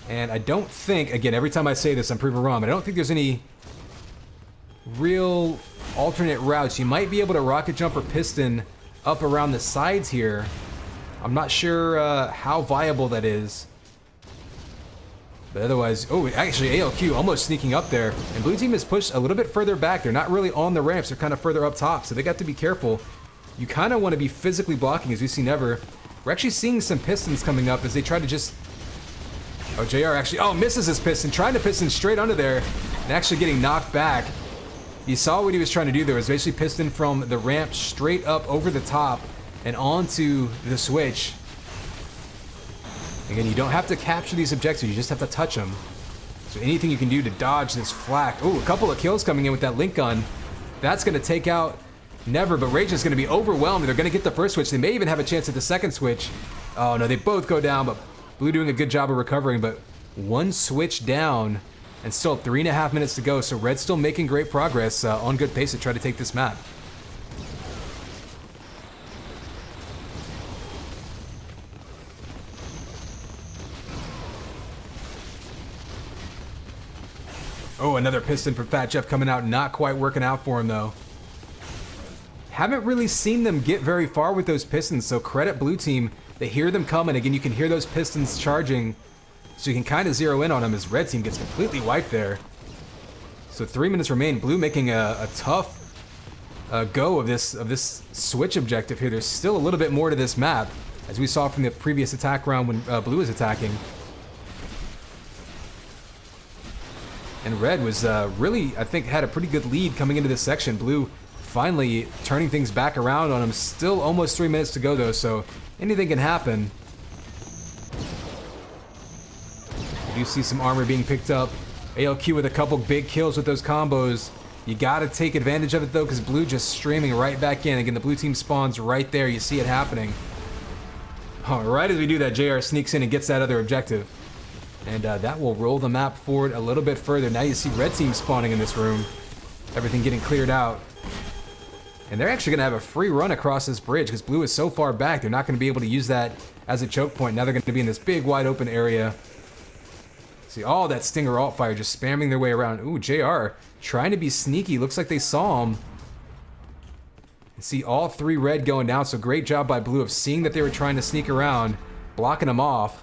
And I don't think, again, every time I say this, I'm proven wrong, but I don't think there's any real alternate routes. You might be able to rocket jump or piston up around the sides here. I'm not sure how viable that is. But otherwise, oh, actually ALQ almost sneaking up there. And blue team is pushed a little bit further back. They're not really on the ramps. They're kind of further up top. So they got to be careful. You kind of want to be physically blocking, as we see never. We're actually seeing some pistons coming up as they try to just... Oh, JR actually... Oh, misses his piston. Trying to piston straight under there. And actually getting knocked back. You saw what he was trying to do there. It was basically piston from the ramp straight up over the top and onto the switch. Again, you don't have to capture these objectives, you just have to touch them. So anything you can do to dodge this flak. Ooh, a couple of kills coming in with that link gun. That's going to take out Never, but Rage is going to be overwhelmed. They're going to get the first switch. They may even have a chance at the second switch. Oh, no, they both go down, but blue doing a good job of recovering, but one switch down and still 3.5 minutes to go. So Red's still making great progress on good pace to try to take this map. Oh, another piston from Fat Jeff coming out. Not quite working out for him, though. Haven't really seen them get very far with those pistons, so credit blue team. They hear them coming. Again, you can hear those pistons charging, so you can kind of zero in on them as red team gets completely wiped there. So 3 minutes remain. Blue making a tough go of this switch objective here. There's still a little bit more to this map, as we saw from the previous attack round when blue was attacking. And red was really, I think, had a pretty good lead coming into this section. Blue finally turning things back around on him. Still almost 3 minutes to go, though, so anything can happen. You do see some armor being picked up. ALQ with a couple big kills with those combos. You gotta take advantage of it, though, because blue just streaming right back in. Again, the blue team spawns right there. You see it happening. Oh, right as we do that, JR sneaks in and gets that other objective. And that will roll the map forward a little bit further. Now you see red team spawning in this room. Everything getting cleared out. And they're actually going to have a free run across this bridge because blue is so far back, they're not going to be able to use that as a choke point. Now they're going to be in this big, wide open area. See all that Stinger alt fire just spamming their way around. Ooh, JR trying to be sneaky. Looks like they saw him. And see all three red going down. So great job by blue of seeing that they were trying to sneak around, blocking them off.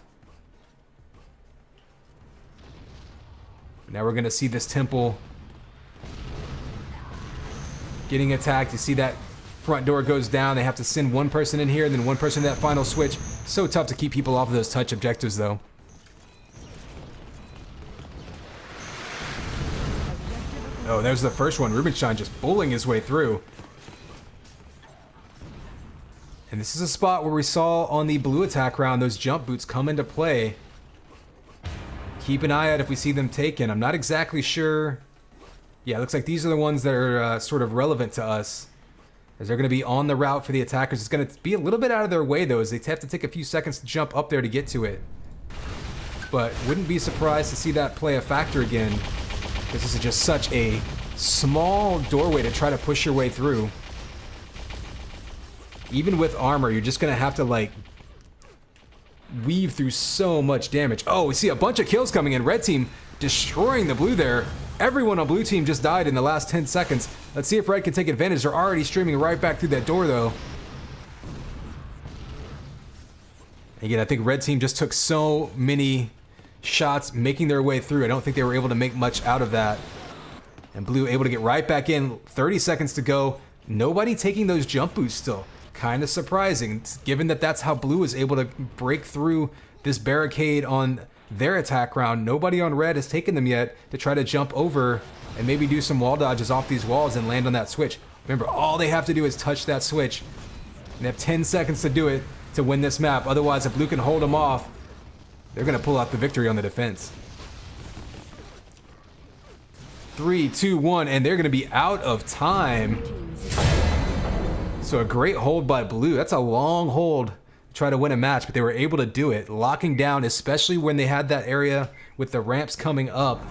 Now we're going to see this temple getting attacked. You see that front door goes down. They have to send one person in here and then one person to that final switch. So tough to keep people off of those touch objectives, though. Oh, there's the first one. Rubenstein just bullying his way through. And this is a spot where we saw on the blue attack round those jump boots come into play. Keep an eye out if we see them taken. I'm not exactly sure. Yeah, it looks like these are the ones that are sort of relevant to us, as they're going to be on the route for the attackers. It's going to be a little bit out of their way, though, as they have to take a few seconds to jump up there to get to it. But wouldn't be surprised to see that play a factor again. This is just such a small doorway to try to push your way through. Even with armor, you're just going to have to, like, weave through so much damage. Oh, we see a bunch of kills coming in. Red team destroying the blue there. Everyone on blue team just died in the last 10 seconds. Let's see if red can take advantage. They're already streaming right back through that door, though. Again, I think red team just took so many shots making their way through. I don't think they were able to make much out of that. And blue able to get right back in. 30 seconds to go. Nobody taking those jump boosts still. Kind of surprising, given that that's how blue was able to break through this barricade on their attack round. Nobody on red has taken them yet to try to jump over and maybe do some wall dodges off these walls and land on that switch. Remember, all they have to do is touch that switch. And they have 10 seconds to do it to win this map. Otherwise, if blue can hold them off, they're going to pull out the victory on the defense. 3, 2, 1, and they're going to be out of time. So a great hold by blue. That's a long hold to try to win a match, but they were able to do it. Locking down, especially when they had that area with the ramps coming up.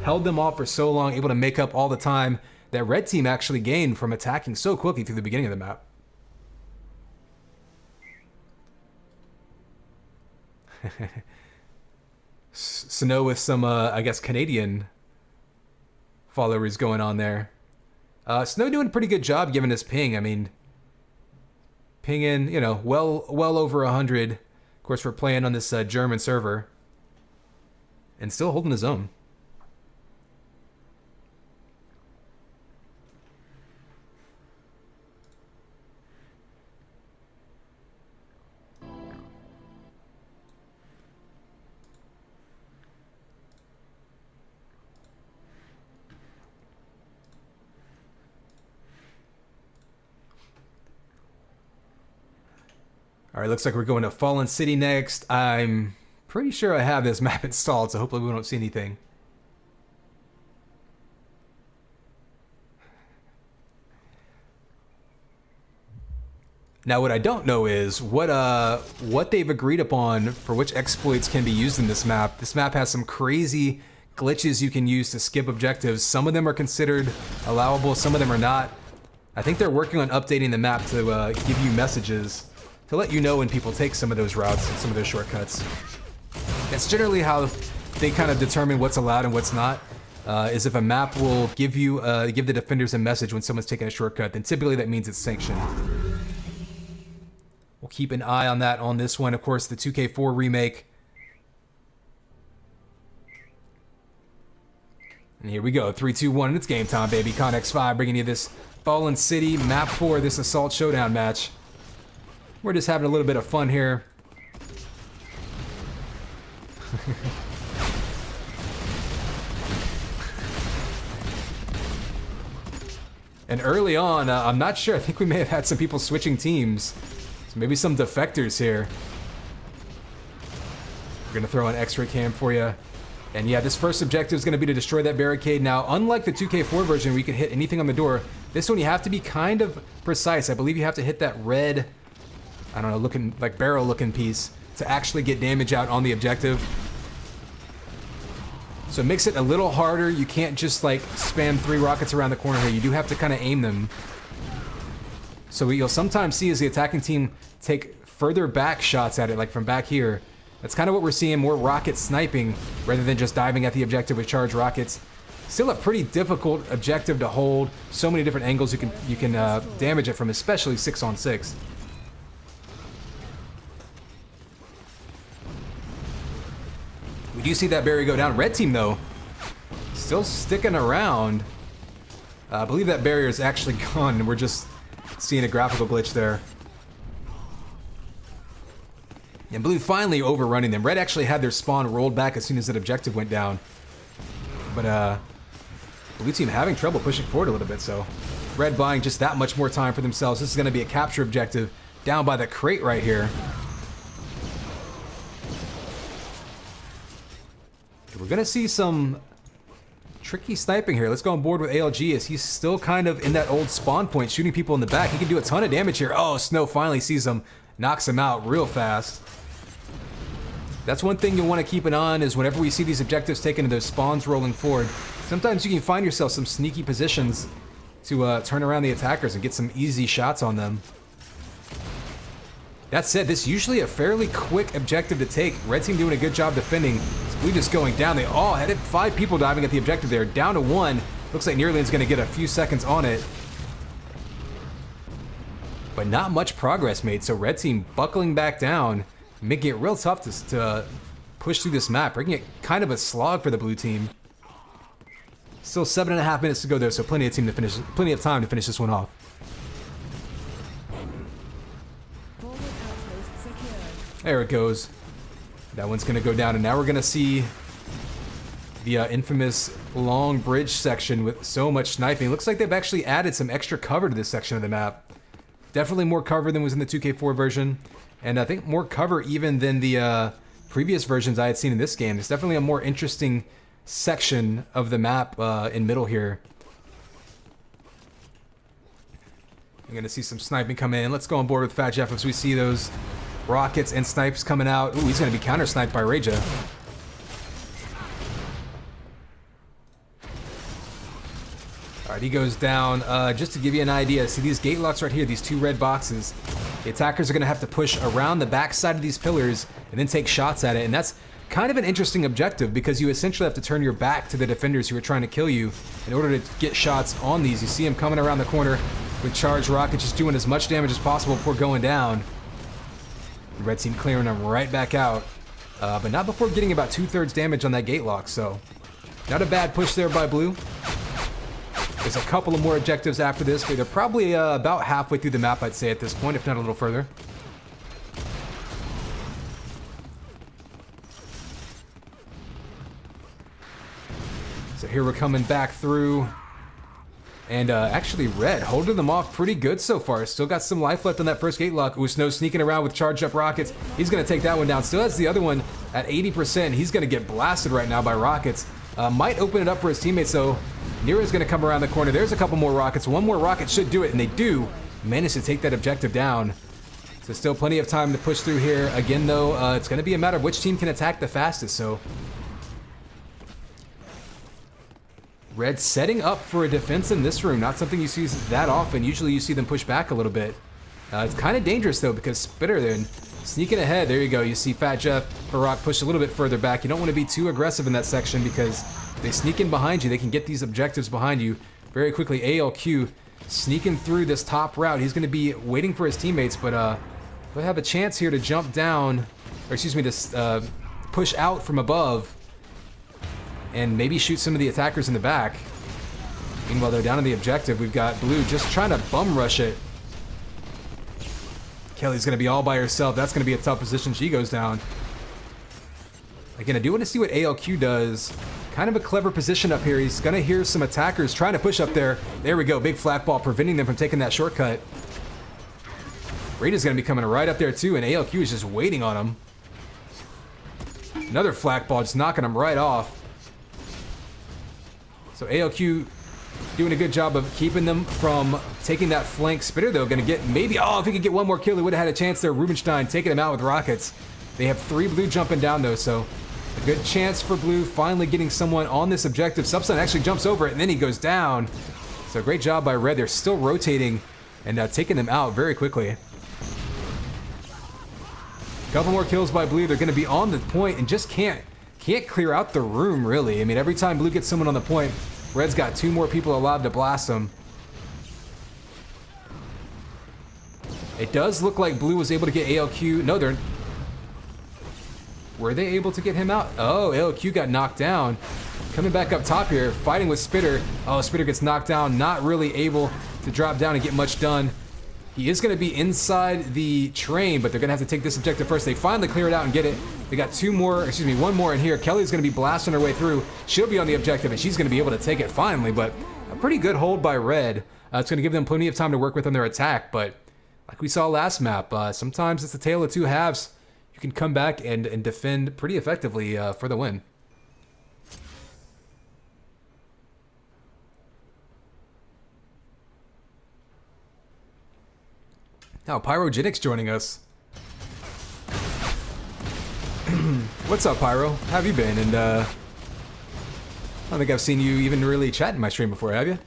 Held them off for so long, able to make up all the time that red team actually gained from attacking so quickly through the beginning of the map. Snow with some, I guess, Canadian followers going on there. Snow doing a pretty good job giving us ping. I mean, ping in, you know, well over 100. Of course, we're playing on this German server. And still holding his own. All right, looks like we're going to Fallen City next. I'm pretty sure I have this map installed, so hopefully we don't see anything. Now, what I don't know is what they've agreed upon for which exploits can be used in this map. This map has some crazy glitches you can use to skip objectives. Some of them are considered allowable, some of them are not. I think they're working on updating the map to give you messages to let you know when people take some of those routes and some of those shortcuts. That's generally how they kind of determine what's allowed and what's not. is if a map will give you give the defenders a message when someone's taking a shortcut, then typically that means it's sanctioned. We'll keep an eye on that on this one. Of course, the 2K4 remake. And here we go, 3, 2, 1, and it's game time, baby. Connex 5 bringing you this Fallen City Map 4, this Assault Showdown match. We're just having a little bit of fun here. And early on, I'm not sure, I think we may have had some people switching teams. So maybe some defectors here. We're gonna throw an X-ray cam for you. And yeah, this first objective is gonna be to destroy that barricade. Now, unlike the 2K4 version where you can hit anything on the door, this one you have to be kind of precise. I believe you have to hit that red, I don't know, looking like barrel looking piece to actually get damage out on the objective. So it makes it a little harder. You can't just like spam 3 rockets around the corner here. You do have to kind of aim them. So what you'll sometimes see is the attacking team take further back shots at it, like from back here. That's kind of what we're seeing, more rocket sniping rather than just diving at the objective with charged rockets. Still a pretty difficult objective to hold. So many different angles you can damage it from, especially 6-on-6. We do see that barrier go down. Red team, though, still sticking around. I believe that barrier is actually gone, and we're just seeing a graphical glitch there. And blue finally overrunning them. Red actually had their spawn rolled back as soon as that objective went down. But blue team having trouble pushing forward a little bit, so red buying just that much more time for themselves. This is going to be a capture objective down by the crate right here. We're going to see some tricky sniping here. Let's go on board with ALG as he's still kind of in that old spawn point, shooting people in the back. He can do a ton of damage here. Oh, Snow finally sees him, knocks him out real fast. That's one thing you'll want to keep an eye on is whenever we see these objectives taken and those spawns rolling forward, sometimes you can find yourself some sneaky positions to turn around the attackers and get some easy shots on them. That said, this is usually a fairly quick objective to take. Red team doing a good job defending. Blue just going down. They all had 5 people diving at the objective there. Down to 1. Looks like Nearland's going to get a few seconds on it. But not much progress made, so red team buckling back down, making it real tough to push through this map, making it kind of a slog for the blue team. Still 7.5 minutes to go there, so plenty of time to finish this one off. There it goes. That one's gonna go down, and now we're gonna see the infamous long bridge section with so much sniping. Looks like they've actually added some extra cover to this section of the map. Definitely more cover than was in the 2K4 version, and I think more cover even than the previous versions I had seen in this game. It's definitely a more interesting section of the map in middle here. You're gonna see some sniping come in. Let's go on board with Fat Jeff as we see those rockets and snipes coming out. Ooh, he's gonna be counter-sniped by Raja. Alright, he goes down. Just to give you an idea, see these gate locks right here, these 2 red boxes. The attackers are gonna have to push around the back side of these pillars and then take shots at it, and that's kind of an interesting objective because you essentially have to turn your back to the defenders who are trying to kill you in order to get shots on these. You see him coming around the corner with charged rockets, just doing as much damage as possible before going down. Red team clearing them right back out, but not before getting about 2/3 damage on that gate lock, so not a bad push there by blue. There's a couple of more objectives after this, but they're probably about halfway through the map, I'd say, at this point, if not a little further. So here we're coming back through. And actually red holding them off pretty good so far. Still got some life left on that first gate lock. Ooh, Snow sneaking around with charged up rockets. He's gonna take that one down. Still has the other one at 80%. He's gonna get blasted right now by rockets. Might open it up for his teammates, so Nero's gonna come around the corner. There's a couple more rockets. One more rocket should do it, and they do manage to take that objective down. So still plenty of time to push through here. Again though, it's gonna be a matter of which team can attack the fastest, so red setting up for a defense in this room. Not something you see that often. Usually you see them push back a little bit. It's kind of dangerous though because Spitter then Sneaking ahead. There you go. You see Fat Jeff Barak push a little bit further back. You don't want to be too aggressive in that section because they sneak in behind you. They can get these objectives behind you very quickly. ALQ sneaking through this top route. He's going to be waiting for his teammates, but he'll have a chance here to jump down, or excuse me, this push out from above and maybe shoot some of the attackers in the back. Meanwhile, they're down on the objective. We've got Blue just trying to bum rush it. Kelly's going to be all by herself. That's going to be a tough position. She goes down. Again, I do want to see what ALQ does. Kind of a clever position up here. He's going to hear some attackers trying to push up there. There we go. Big flat ball preventing them from taking that shortcut. Raida's going to be coming right up there too, and ALQ is just waiting on him. Another flak ball just knocking him right off. So ALQ doing a good job of keeping them from taking that flank. Spitter, though, going to get maybe... Oh, if he could get one more kill, he would have had a chance there. Rubenstein taking him out with rockets. They have 3 Blue jumping down, though, so a good chance for Blue finally getting someone on this objective. Subsun actually jumps over it, and then he goes down. So great job by Red. They're still rotating and taking them out very quickly. Couple more kills by Blue. They're going to be on the point and just can't clear out the room, really. I mean, every time Blue gets someone on the point, Red's got 2 more people allowed to blast them. It does look like Blue was able to get ALQ. No, they're... Were they able to get him out? Oh, ALQ got knocked down. Coming back up top here, fighting with Spitter. Oh, Spitter gets knocked down, not really able to drop down and get much done. He is going to be inside the train, but they're going to have to take this objective first. They finally clear it out and get it. They got 1 more in here. Kelly's going to be blasting her way through. She'll be on the objective, and she's going to be able to take it finally, but a pretty good hold by Red. It's going to give them plenty of time to work with on their attack, but like we saw last map, sometimes it's a tale of 2 halves. You can come back and defend pretty effectively for the win. Now, Pyrogenics joining us. What's up, Pyro? How have you been? And I don't think I've seen you even really chat in my stream before, have you?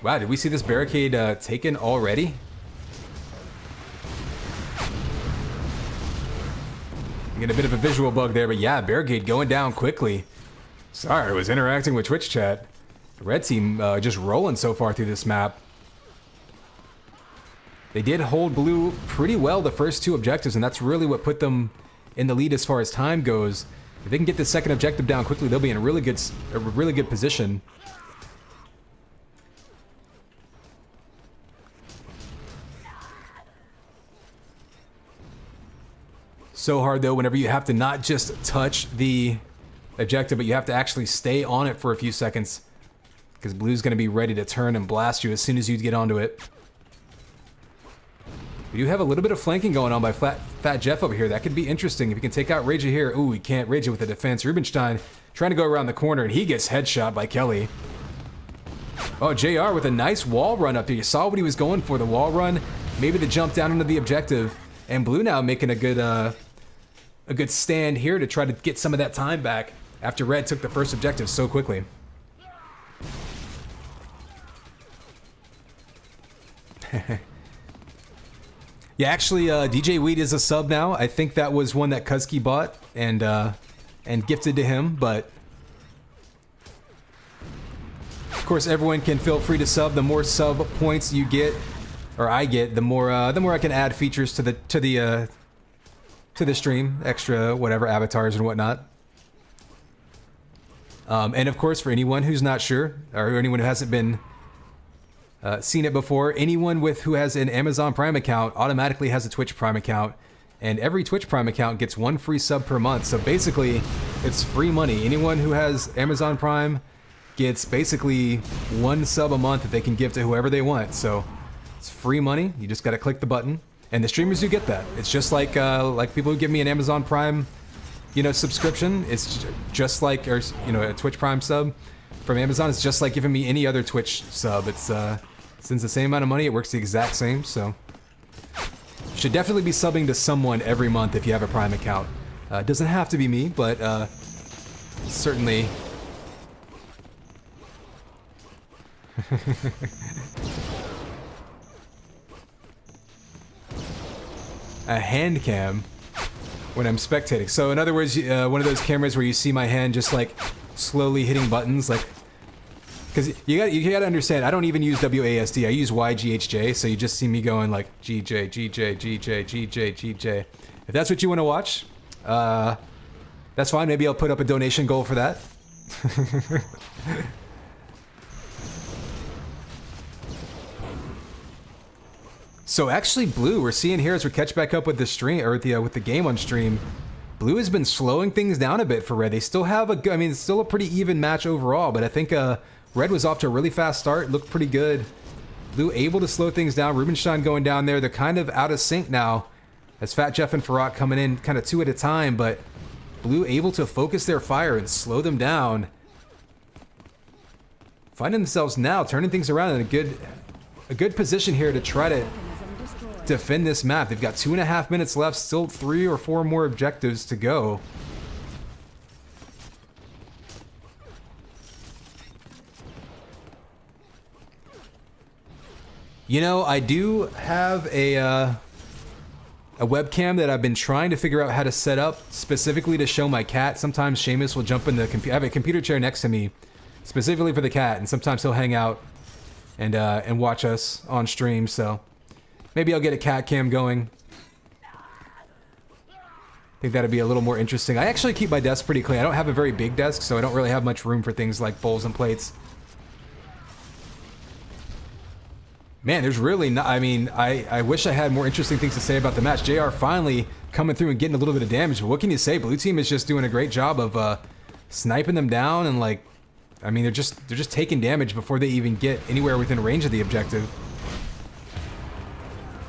Wow, did we see this barricade taken already? You get a bit of a visual bug there, but yeah, barricade going down quickly. Sorry, I was interacting with Twitch chat. The red team just rolling so far through this map. They did hold Blue pretty well the first 2 objectives, and that's really what put them in the lead as far as time goes. If they can get the second objective down quickly, they'll be in a really good position. So hard, though, whenever you have to not just touch the objective, but you have to actually stay on it for a few seconds, because Blue's going to be ready to turn and blast you as soon as you get onto it. We do have a little bit of flanking going on by Fat Jeff over here. That could be interesting if you can take out Raja here. Ooh, he can't Raja with the defense. Rubenstein trying to go around the corner, and he gets headshot by Kelly. Oh, JR with a nice wall run up there. You saw what he was going for, the wall run, maybe the jump down into the objective, and Blue now making a good stand here to try to get some of that time back after Red took the first objective so quickly. Yeah, actually, DJ Weed is a sub now. I think that was one that Kuzki bought and gifted to him, but of course everyone can feel free to sub. The more sub points you get, or I get, the more I can add features to the stream, extra whatever avatars and whatnot. And of course, for anyone who's not sure, or anyone who hasn't been seen it before, anyone who has an Amazon Prime account automatically has a Twitch Prime account, and every Twitch Prime account gets 1 free sub per month. So basically, it's free money. Anyone who has Amazon Prime gets basically 1 sub a month that they can give to whoever they want. So it's free money. You just got to click the button. And the streamers do get that. It's just like people who give me an Amazon Prime, subscription. It's just like, or a Twitch Prime sub from Amazon. It's just like giving me any other Twitch sub. It's since the same amount of money, it works the exact same. So you should definitely be subbing to someone every month if you have a Prime account. It doesn't have to be me, but certainly A hand cam when I'm spectating. So in other words, one of those cameras where you see my hand just like slowly hitting buttons, like, because you gotta understand, I don't even use WASD, I use YGHJ, so you just see me going like GJ, GJ, GJ, GJ, GJ. If that's what you want to watch, that's fine. Maybe I'll put up a donation goal for that. So actually, Blue, we're seeing here as we catch back up with the stream or with the game on stream, Blue has been slowing things down a bit for Red. They still have a good, I mean, it's still a pretty even match overall, but I think Red was off to a really fast start, looked pretty good. Blue able to slow things down. Rubenstein going down there. They're kind of out of sync now, as Fat Jeff and Farrat coming in kind of two at a time, but Blue able to focus their fire and slow them down. Finding themselves now turning things around in a good position here to try to defend this map. They've got 2.5 minutes left, still 3 or 4 more objectives to go. You know, I do have a webcam that I've been trying to figure out how to set up specifically to show my cat. Sometimes Seamus will jump in the computer. I have a computer chair next to me specifically for the cat, and sometimes he'll hang out and watch us on stream, so maybe I'll get a cat cam going. I think that'd be a little more interesting. I actually keep my desk pretty clean. I don't have a very big desk, so I don't really have much room for things like bowls and plates. Man, there's really not, I mean, I wish I had more interesting things to say about the match. JR finally coming through and getting a little bit of damage, but what can you say? Blue team is just doing a great job of sniping them down, and like, I mean, they're just taking damage before they even get anywhere within range of the objective.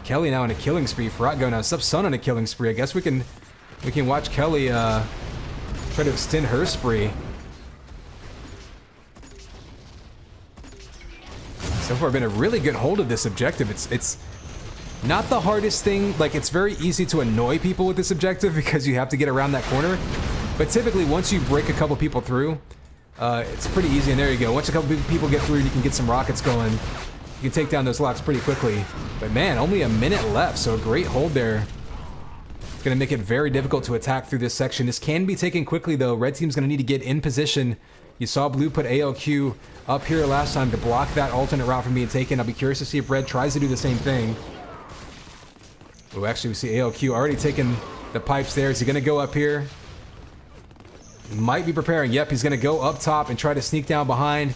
Kelly now on a killing spree. Farrat going now. Sun on a killing spree. I guess we can watch Kelly try to extend her spree. So far, been a really good hold of this objective. It's not the hardest thing. Like, it's very easy to annoy people with this objective because you have to get around that corner. But typically, once you break a couple people through, it's pretty easy. And there you go. Once a couple people get through, you can get some rockets going. You can take down those locks pretty quickly. But man, only a minute left, so a great hold there. It's going to make it very difficult to attack through this section. This can be taken quickly, though. Red team's going to need to get in position. You saw Blue put ALQ up here last time to block that alternate route from being taken. I'll be curious to see if Red tries to do the same thing. Oh, actually, we see ALQ already taking the pipes there. Is he going to go up here? He might be preparing. Yep, he's going to go up top and try to sneak down behind.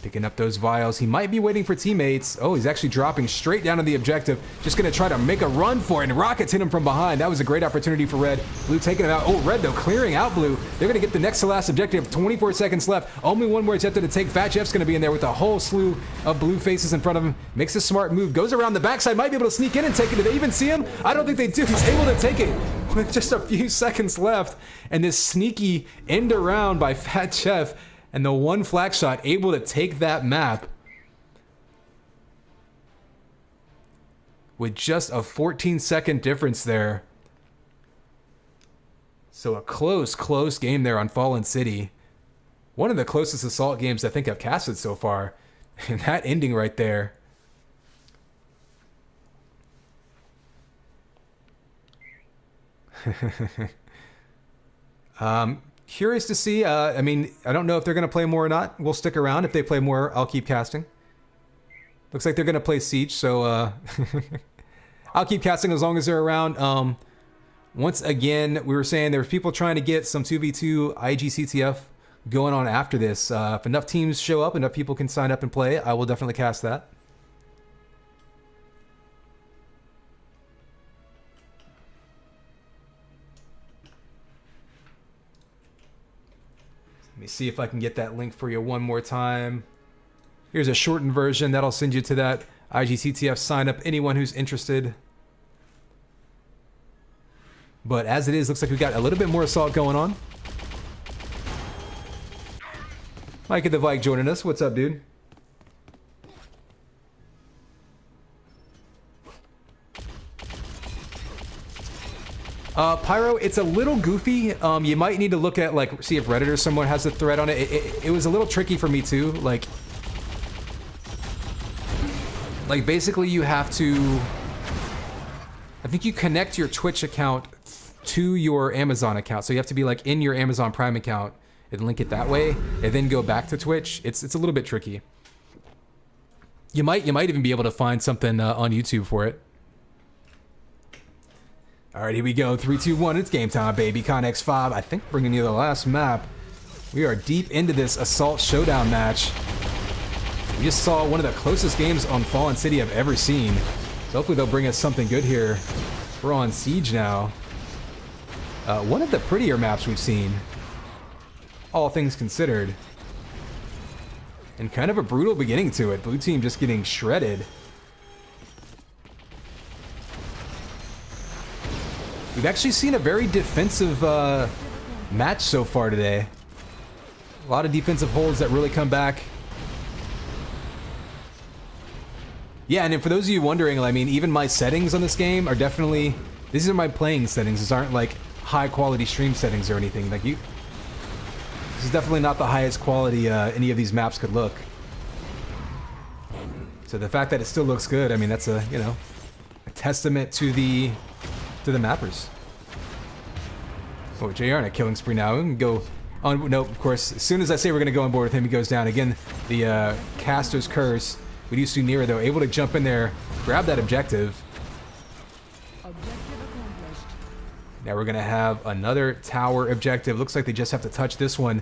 Picking up those vials. He might be waiting for teammates. Oh, he's actually dropping straight down to the objective. Just going to try to make a run for it, and rockets hit him from behind. That was a great opportunity for Red. Blue taking him out. Oh, Red, though, clearing out Blue. They're going to get the next to last objective. 24 seconds left. Only one more objective to take. Fat Jeff's going to be in there with a whole slew of blue faces in front of him. Makes a smart move. Goes around the backside. Might be able to sneak in and take it. Do they even see him? I don't think they do. He's able to take it with just a few seconds left. And this sneaky end around by Fat Jeff. And the one flag shot able to take that map with just a 14-second difference there. So a close game there on Fallen City. One of the closest assault games I think I've casted so far. And that ending right there. Curious to see. I mean, I don't know if they're going to play more or not. We'll stick around. If they play more, I'll keep casting. Looks like they're going to play Siege, so I'll keep casting as long as they're around. Once again, we were saying there's people trying to get some 2v2 IGCTF going on after this. If enough teams show up, enough people can sign up and play, I will definitely cast that. Let me see if I can get that link for you one more time. Here's a shortened version. That'll send you to that IGCTF sign up, anyone who's interested. But as it is, looks like we got a little bit more assault going on. Mike at the Vike joining us. What's up, dude? Pyro, it's a little goofy. You might need to look at, like, see if Reddit or someone has a thread on it. It was a little tricky for me too. Like, Like, basically you have to... I think you connect your Twitch account to your Amazon account. So you have to be like in your Amazon Prime account and link it that way, and then go back to Twitch. It's a little bit tricky. You might even be able to find something on YouTube for it. All right, here we go. 3, 2, 1. It's game time, baby. Connex5. I think bringing you the last map. We are deep into this Assault Showdown match. We just saw one of the closest games on Fallen City I've ever seen. So hopefully they'll bring us something good here. We're on Siege now. One of the prettier maps we've seen, all things considered. And kind of a brutal beginning to it. Blue team just getting shredded. We've actually seen a very defensive match so far today. A lot of defensive holds that really come back. Yeah, and then for those of you wondering, I mean, even my settings on this game are definitely... These are my playing settings. These aren't like high quality stream settings or anything. Like this is definitely not the highest quality any of these maps could look. So the fact that it still looks good, I mean, that's a, you know, a testament to the mappers. Oh, JR on a killing spree now. We can go on. No, of course, as soon as I say we're going to go on board with him, he goes down. Again, the caster's curse. We do see Nira, though, able to jump in there, grab that objective. Now we're going to have another tower objective. Looks like they just have to touch this one.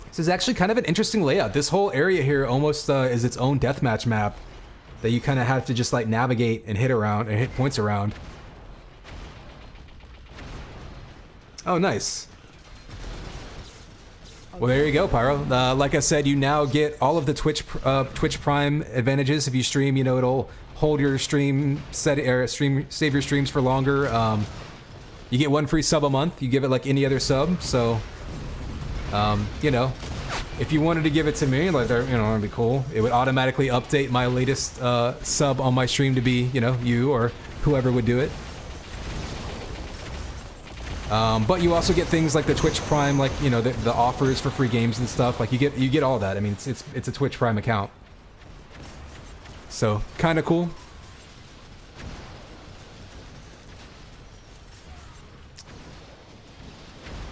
This is actually kind of an interesting layout. This whole area here almost is its own deathmatch map that you kind of have to just like navigate and hit around and hit points around. Oh, nice. Well, there you go, Pyro. Like I said, you now get all of the Twitch Prime advantages. If you stream, you know, it'll hold your stream, save your streams for longer. You get 1 free sub a month. You give it like any other sub. So, you know, if you wanted to give it to me, like, you know, it'd be cool. It would automatically update my latest sub on my stream to be, you know, you or whoever would do it. But you also get things like the Twitch Prime, like, you know, the offers for free games and stuff. Like you get all that. I mean, it's a Twitch Prime account, so kind of cool.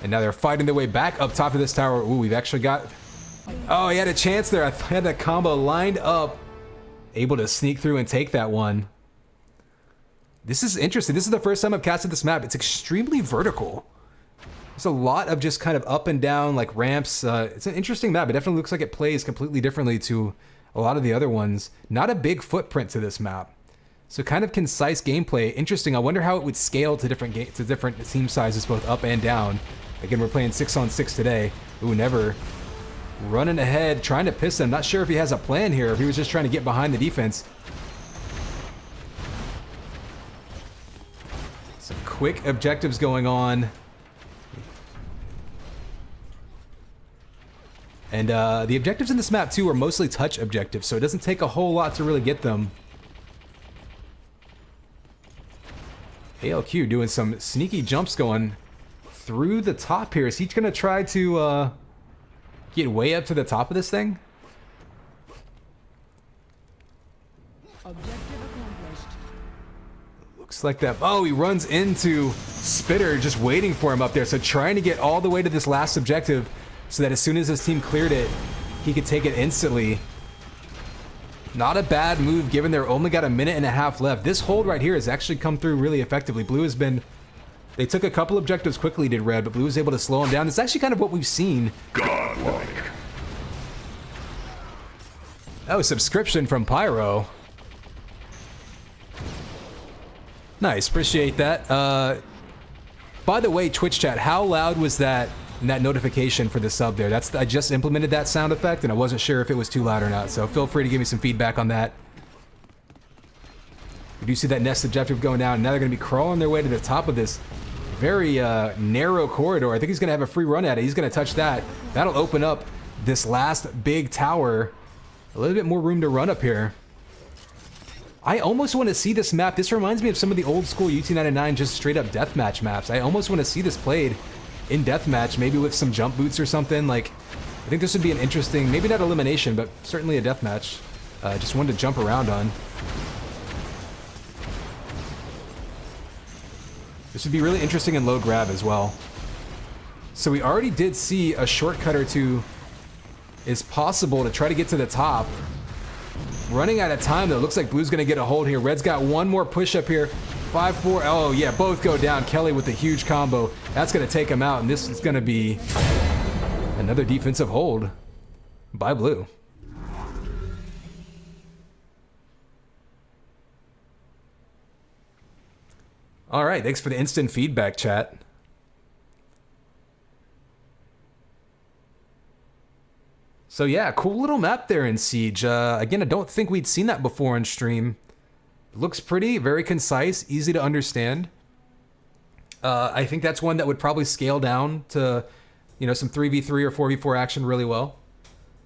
And now they're fighting their way back up top of this tower. Ooh, we've actually got... Oh, he had a chance there. I had that combo lined up, able to sneak through and take that one. This is interesting. This is the first time I've casted this map. It's extremely vertical. There's a lot of just kind of up and down, like ramps. It's an interesting map. It definitely looks like it plays completely differently to a lot of the other ones. Not a big footprint to this map. So kind of concise gameplay. Interesting. I wonder how it would scale to different team sizes, both up and down. Again, we're playing 6-on-6 today. Ooh, Never running ahead, trying to piss him. Not sure if he has a plan here, if he was just trying to get behind the defense. Some quick objectives going on. And the objectives in this map, too, are mostly touch objectives, so it doesn't take a whole lot to really get them. ALQ doing some sneaky jumps going through the top here. Is he going to try to get way up to the top of this thing? Objective accomplished. Looks like that. Oh, he runs into Spitter, just waiting for him up there. So trying to get all the way to this last objective so that as soon as his team cleared it, he could take it instantly. Not a bad move given they're only got a minute and a half left. This hold right here has actually come through really effectively. Blue has been... They took a couple objectives quickly, did Red, but Blue was able to slow him down. It's actually kind of what we've seen. Godlike. Oh, subscription from Pyro. Nice, appreciate that. By the way, Twitch chat, how loud was that notification for the sub there? I just implemented that sound effect, and I wasn't sure if it was too loud or not, so feel free to give me some feedback on that. We do see that nest objective going down, and now they're going to be crawling their way to the top of this very narrow corridor. I think he's going to have a free run at it. He's going to touch that. That'll open up this last big tower. A little bit more room to run up here. I almost want to see this map. This reminds me of some of the old school UT99 just straight up deathmatch maps. I almost want to see this played in deathmatch, maybe with some jump boots or something. Like, I think this would be an interesting, maybe not elimination, but certainly a deathmatch. Just one to jump around on. This would be really interesting in low grab as well. So we already did see a shortcut or two is possible to try to get to the top. Running out of time though. Looks like Blue's gonna get a hold here. Red's got one more push up here. 5-4. Oh yeah, both go down. Kelly with a huge combo. That's gonna take him out, and this is gonna be another defensive hold by Blue. All right, thanks for the instant feedback, chat. So yeah, cool little map there in Siege. Again, I don't think we'd seen that before on stream. It looks pretty, very concise, easy to understand. I think that's one that would probably scale down to, you know, some 3v3 or 4v4 action really well.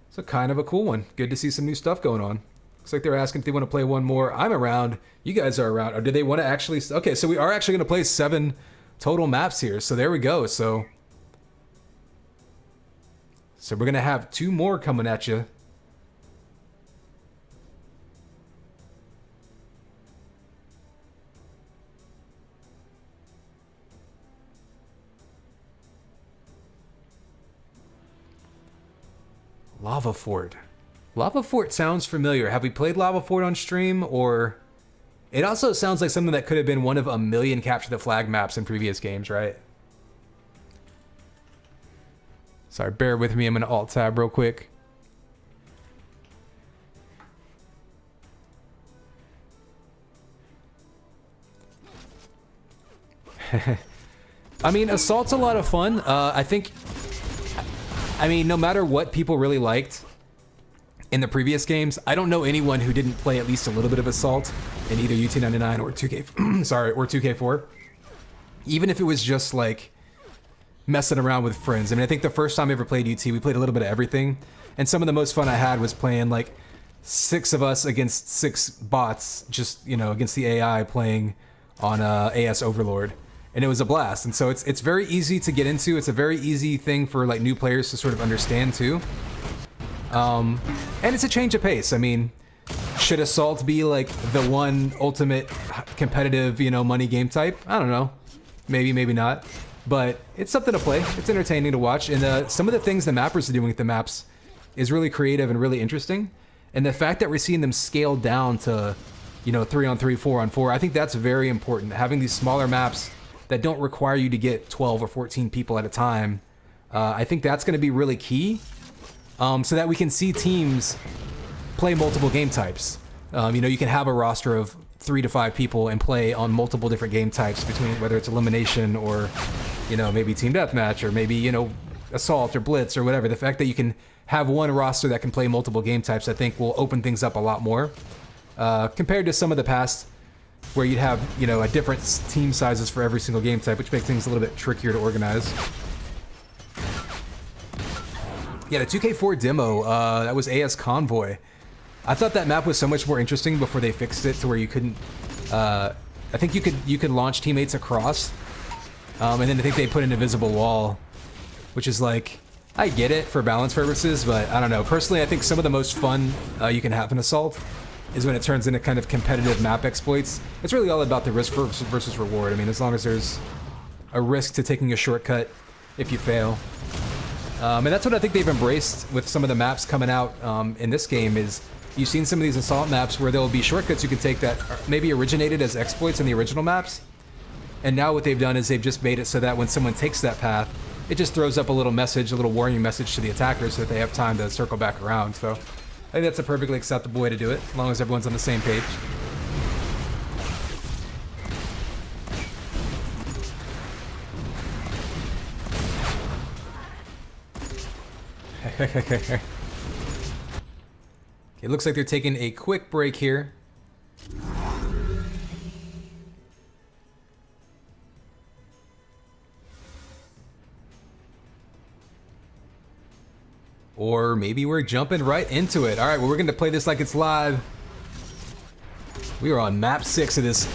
So kind of a cool one. Good to see some new stuff going on. Looks like they're asking if they want to play one more. I'm around. You guys are around. Or do they want to actually... Okay, so we are actually going to play 7 total maps here. So there we go. So we're going to have 2 more coming at you. Lava Fort. Lava Fort sounds familiar. Have we played Lava Fort on stream? Or... It also sounds like something that could have been one of a million Capture the Flag maps in previous games, right? Sorry, bear with me. I'm going to alt-tab real quick. I mean, Assault's a lot of fun. I mean, no matter what people really liked in the previous games, I don't know anyone who didn't play at least a little bit of Assault in either UT99 or 2K, sorry, or 2K4. Even if it was just like messing around with friends. I mean, I think the first time I ever played UT, we played a little bit of everything. And some of the most fun I had was playing like 6 of us against 6 bots, just, you know, against the AI playing on AS Overlord. And it was a blast. And so it's very easy to get into. It's a very easy thing for like new players to sort of understand too. And it's a change of pace. I mean, should Assault be like the one ultimate competitive, you know, money game type? I don't know. Maybe, maybe not. But it's something to play. It's entertaining to watch. And some of the things the mappers are doing with the maps is really creative and really interesting. And the fact that we're seeing them scale down to, you know, 3-on-3, 4-on-4, I think that's very important. Having these smaller maps that don't require you to get 12 or 14 people at a time, I think that's going to be really key. So that we can see teams play multiple game types. You know, you can have a roster of 3 to 5 people and play on multiple different game types between whether it's elimination or, you know, maybe team deathmatch or maybe, you know, assault or blitz or whatever. The fact that you can have one roster that can play multiple game types, I think will open things up a lot more compared to some of the past where you'd have, you know, a different team sizes for every single game type, which makes things a little bit trickier to organize. Yeah, the 2K4 demo, that was AS Convoy. I thought that map was so much more interesting before they fixed it to where you couldn't, I think you could launch teammates across, and then I think they put an invisible wall, which is like, I get it for balance purposes, but I don't know. Personally, I think some of the most fun you can have in Assault is when it turns into kind of competitive map exploits. It's really all about the risk versus reward. I mean, as long as there's a risk to taking a shortcut if you fail. And that's what I think they've embraced with some of the maps coming out in this game is you've seen some of these Assault maps where there'll be shortcuts you can take that maybe originated as exploits in the original maps. And now what they've done is they've just made it so that when someone takes that path, it just throws up a little message, a little warning message to the attackers so that they have time to circle back around. So I think that's a perfectly acceptable way to do it, as long as everyone's on the same page. Okay, it looks like they're taking a quick break here. Or maybe we're jumping right into it. All right, well, we're gonna play this like it's live. We are on map 6 of this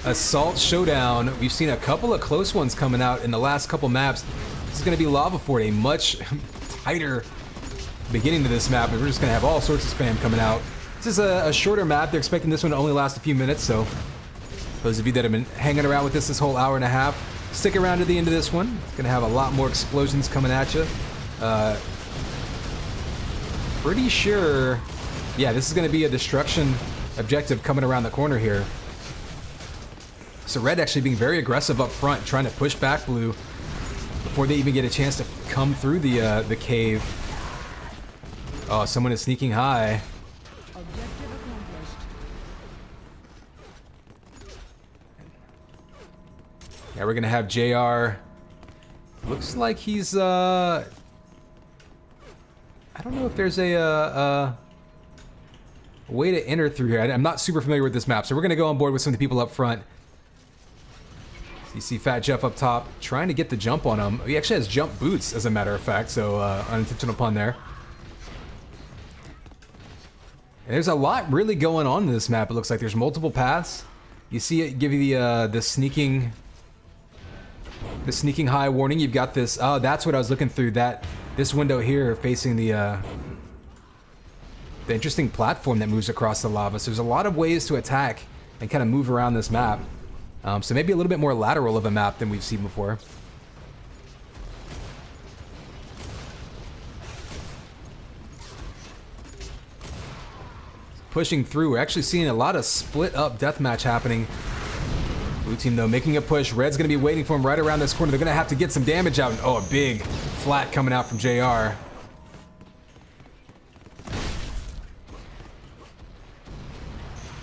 Assault Showdown. We've seen a couple of close ones coming out in the last couple maps. This is gonna be Lava Fort, a much tighter beginning to this map, but we're just going to have all sorts of spam coming out. This is a shorter map. They're expecting this one to only last a few minutes, so those of you that have been hanging around with this whole hour and a half, stick around to the end of this one. It's going to have a lot more explosions coming at you. Pretty sure... Yeah, this is going to be a destruction objective coming around the corner here. So red actually being very aggressive up front, trying to push back blue before they even get a chance to come through the cave. Oh, someone is sneaking high. Objective accomplished. Yeah, we're going to have JR. Looks like he's... I don't know if there's a way to enter through here. I'm not super familiar with this map, so we're going to go on board with some of the people up front. So you see Fat Jeff up top, trying to get the jump on him. He actually has jump boots, as a matter of fact, so unintentional pun there. And there's a lot really going on in this map. It looks like there's multiple paths. You see it give you the sneaking high warning. You've got this. Oh, that's what I was looking through. This window here facing the interesting platform that moves across the lava. So there's a lot of ways to attack and kind of move around this map. So maybe a little bit more lateral of a map than we've seen before. Pushing through, we're actually seeing a lot of split up deathmatch happening. Blue team though making a push. Red's gonna be waiting for him right around this corner. They're gonna have to get some damage out. Oh, a big flat coming out from JR.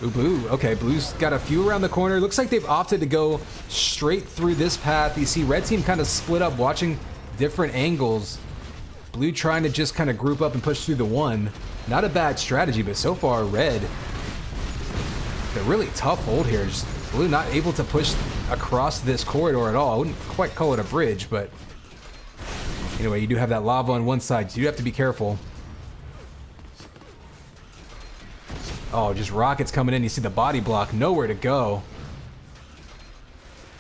Ooh, blue. Okay, blue's got a few around the corner. Looks like they've opted to go straight through this path. You see red team kind of split up, watching different angles. Blue trying to just kind of group up and push through the one. Not a bad strategy, but so far red, they're really tough hold here. Just blue not able to push across this corridor at all. I wouldn't quite call it a bridge, but anyway, you do have that lava on one side, so you have to be careful. Oh, just rockets coming in. You see the body block, nowhere to go.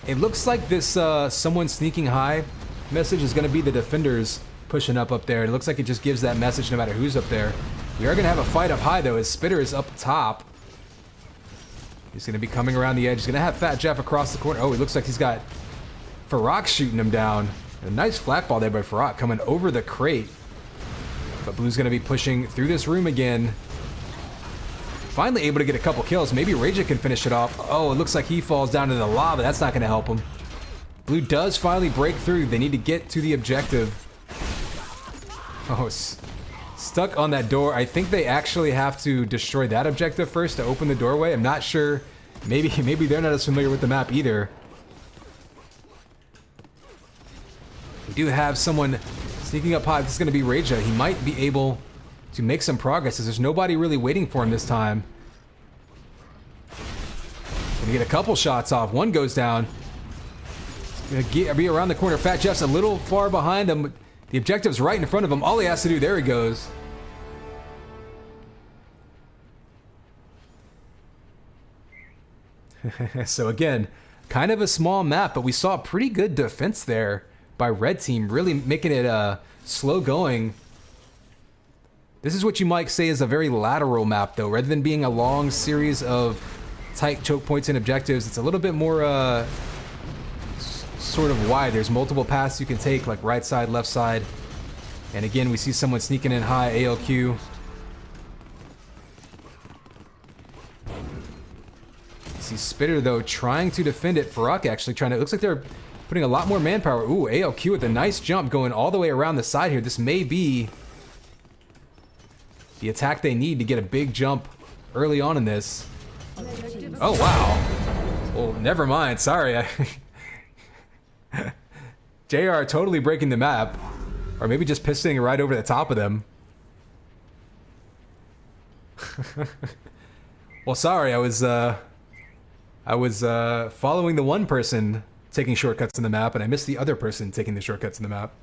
It looks like this someone sneaking high message is going to be the defenders pushing up there. It looks like it just gives that message no matter who's up there. We are going to have a fight up high, though, as Spitter is up top. He's going to be coming around the edge. He's going to have Fat Jeff across the corner. Oh, it looks like he's got Farrak shooting him down. A nice flat ball there by Farrak coming over the crate. But Blue's going to be pushing through this room again. Finally able to get a couple kills. Maybe Raja can finish it off. Oh, it looks like he falls down to the lava. That's not going to help him. Blue does finally break through. They need to get to the objective. Oh, stuck on that door. I think they actually have to destroy that objective first to open the doorway. I'm not sure. Maybe they're not as familiar with the map either. We do have someone sneaking up high. This is going to be Raja. He might be able to make some progress as there's nobody really waiting for him this time. Gonna get a couple shots off. One goes down. Gonna be around the corner. Fat Jeff's a little far behind him. The objective's right in front of him. All he has to do, there he goes. So again, kind of a small map, but we saw pretty good defense there by red team, really making it slow going. This is what you might say is a very lateral map, though. Rather than being a long series of tight choke points and objectives, it's a little bit more sort of wide. There's multiple paths you can take, like right side, left side. And again, we see someone sneaking in high, ALQ. You see Spitter, though, trying to defend it. Farrak actually trying to... It looks like they're putting a lot more manpower. Ooh, ALQ with a nice jump going all the way around the side here. This may be the attack they need to get a big jump early on in this. Oh, wow. Well, never mind. Sorry. JR totally breaking the map. Or maybe just pistoling right over the top of them. Well, sorry. I was following the one person taking shortcuts in the map, and I missed the other person taking the shortcuts in the map.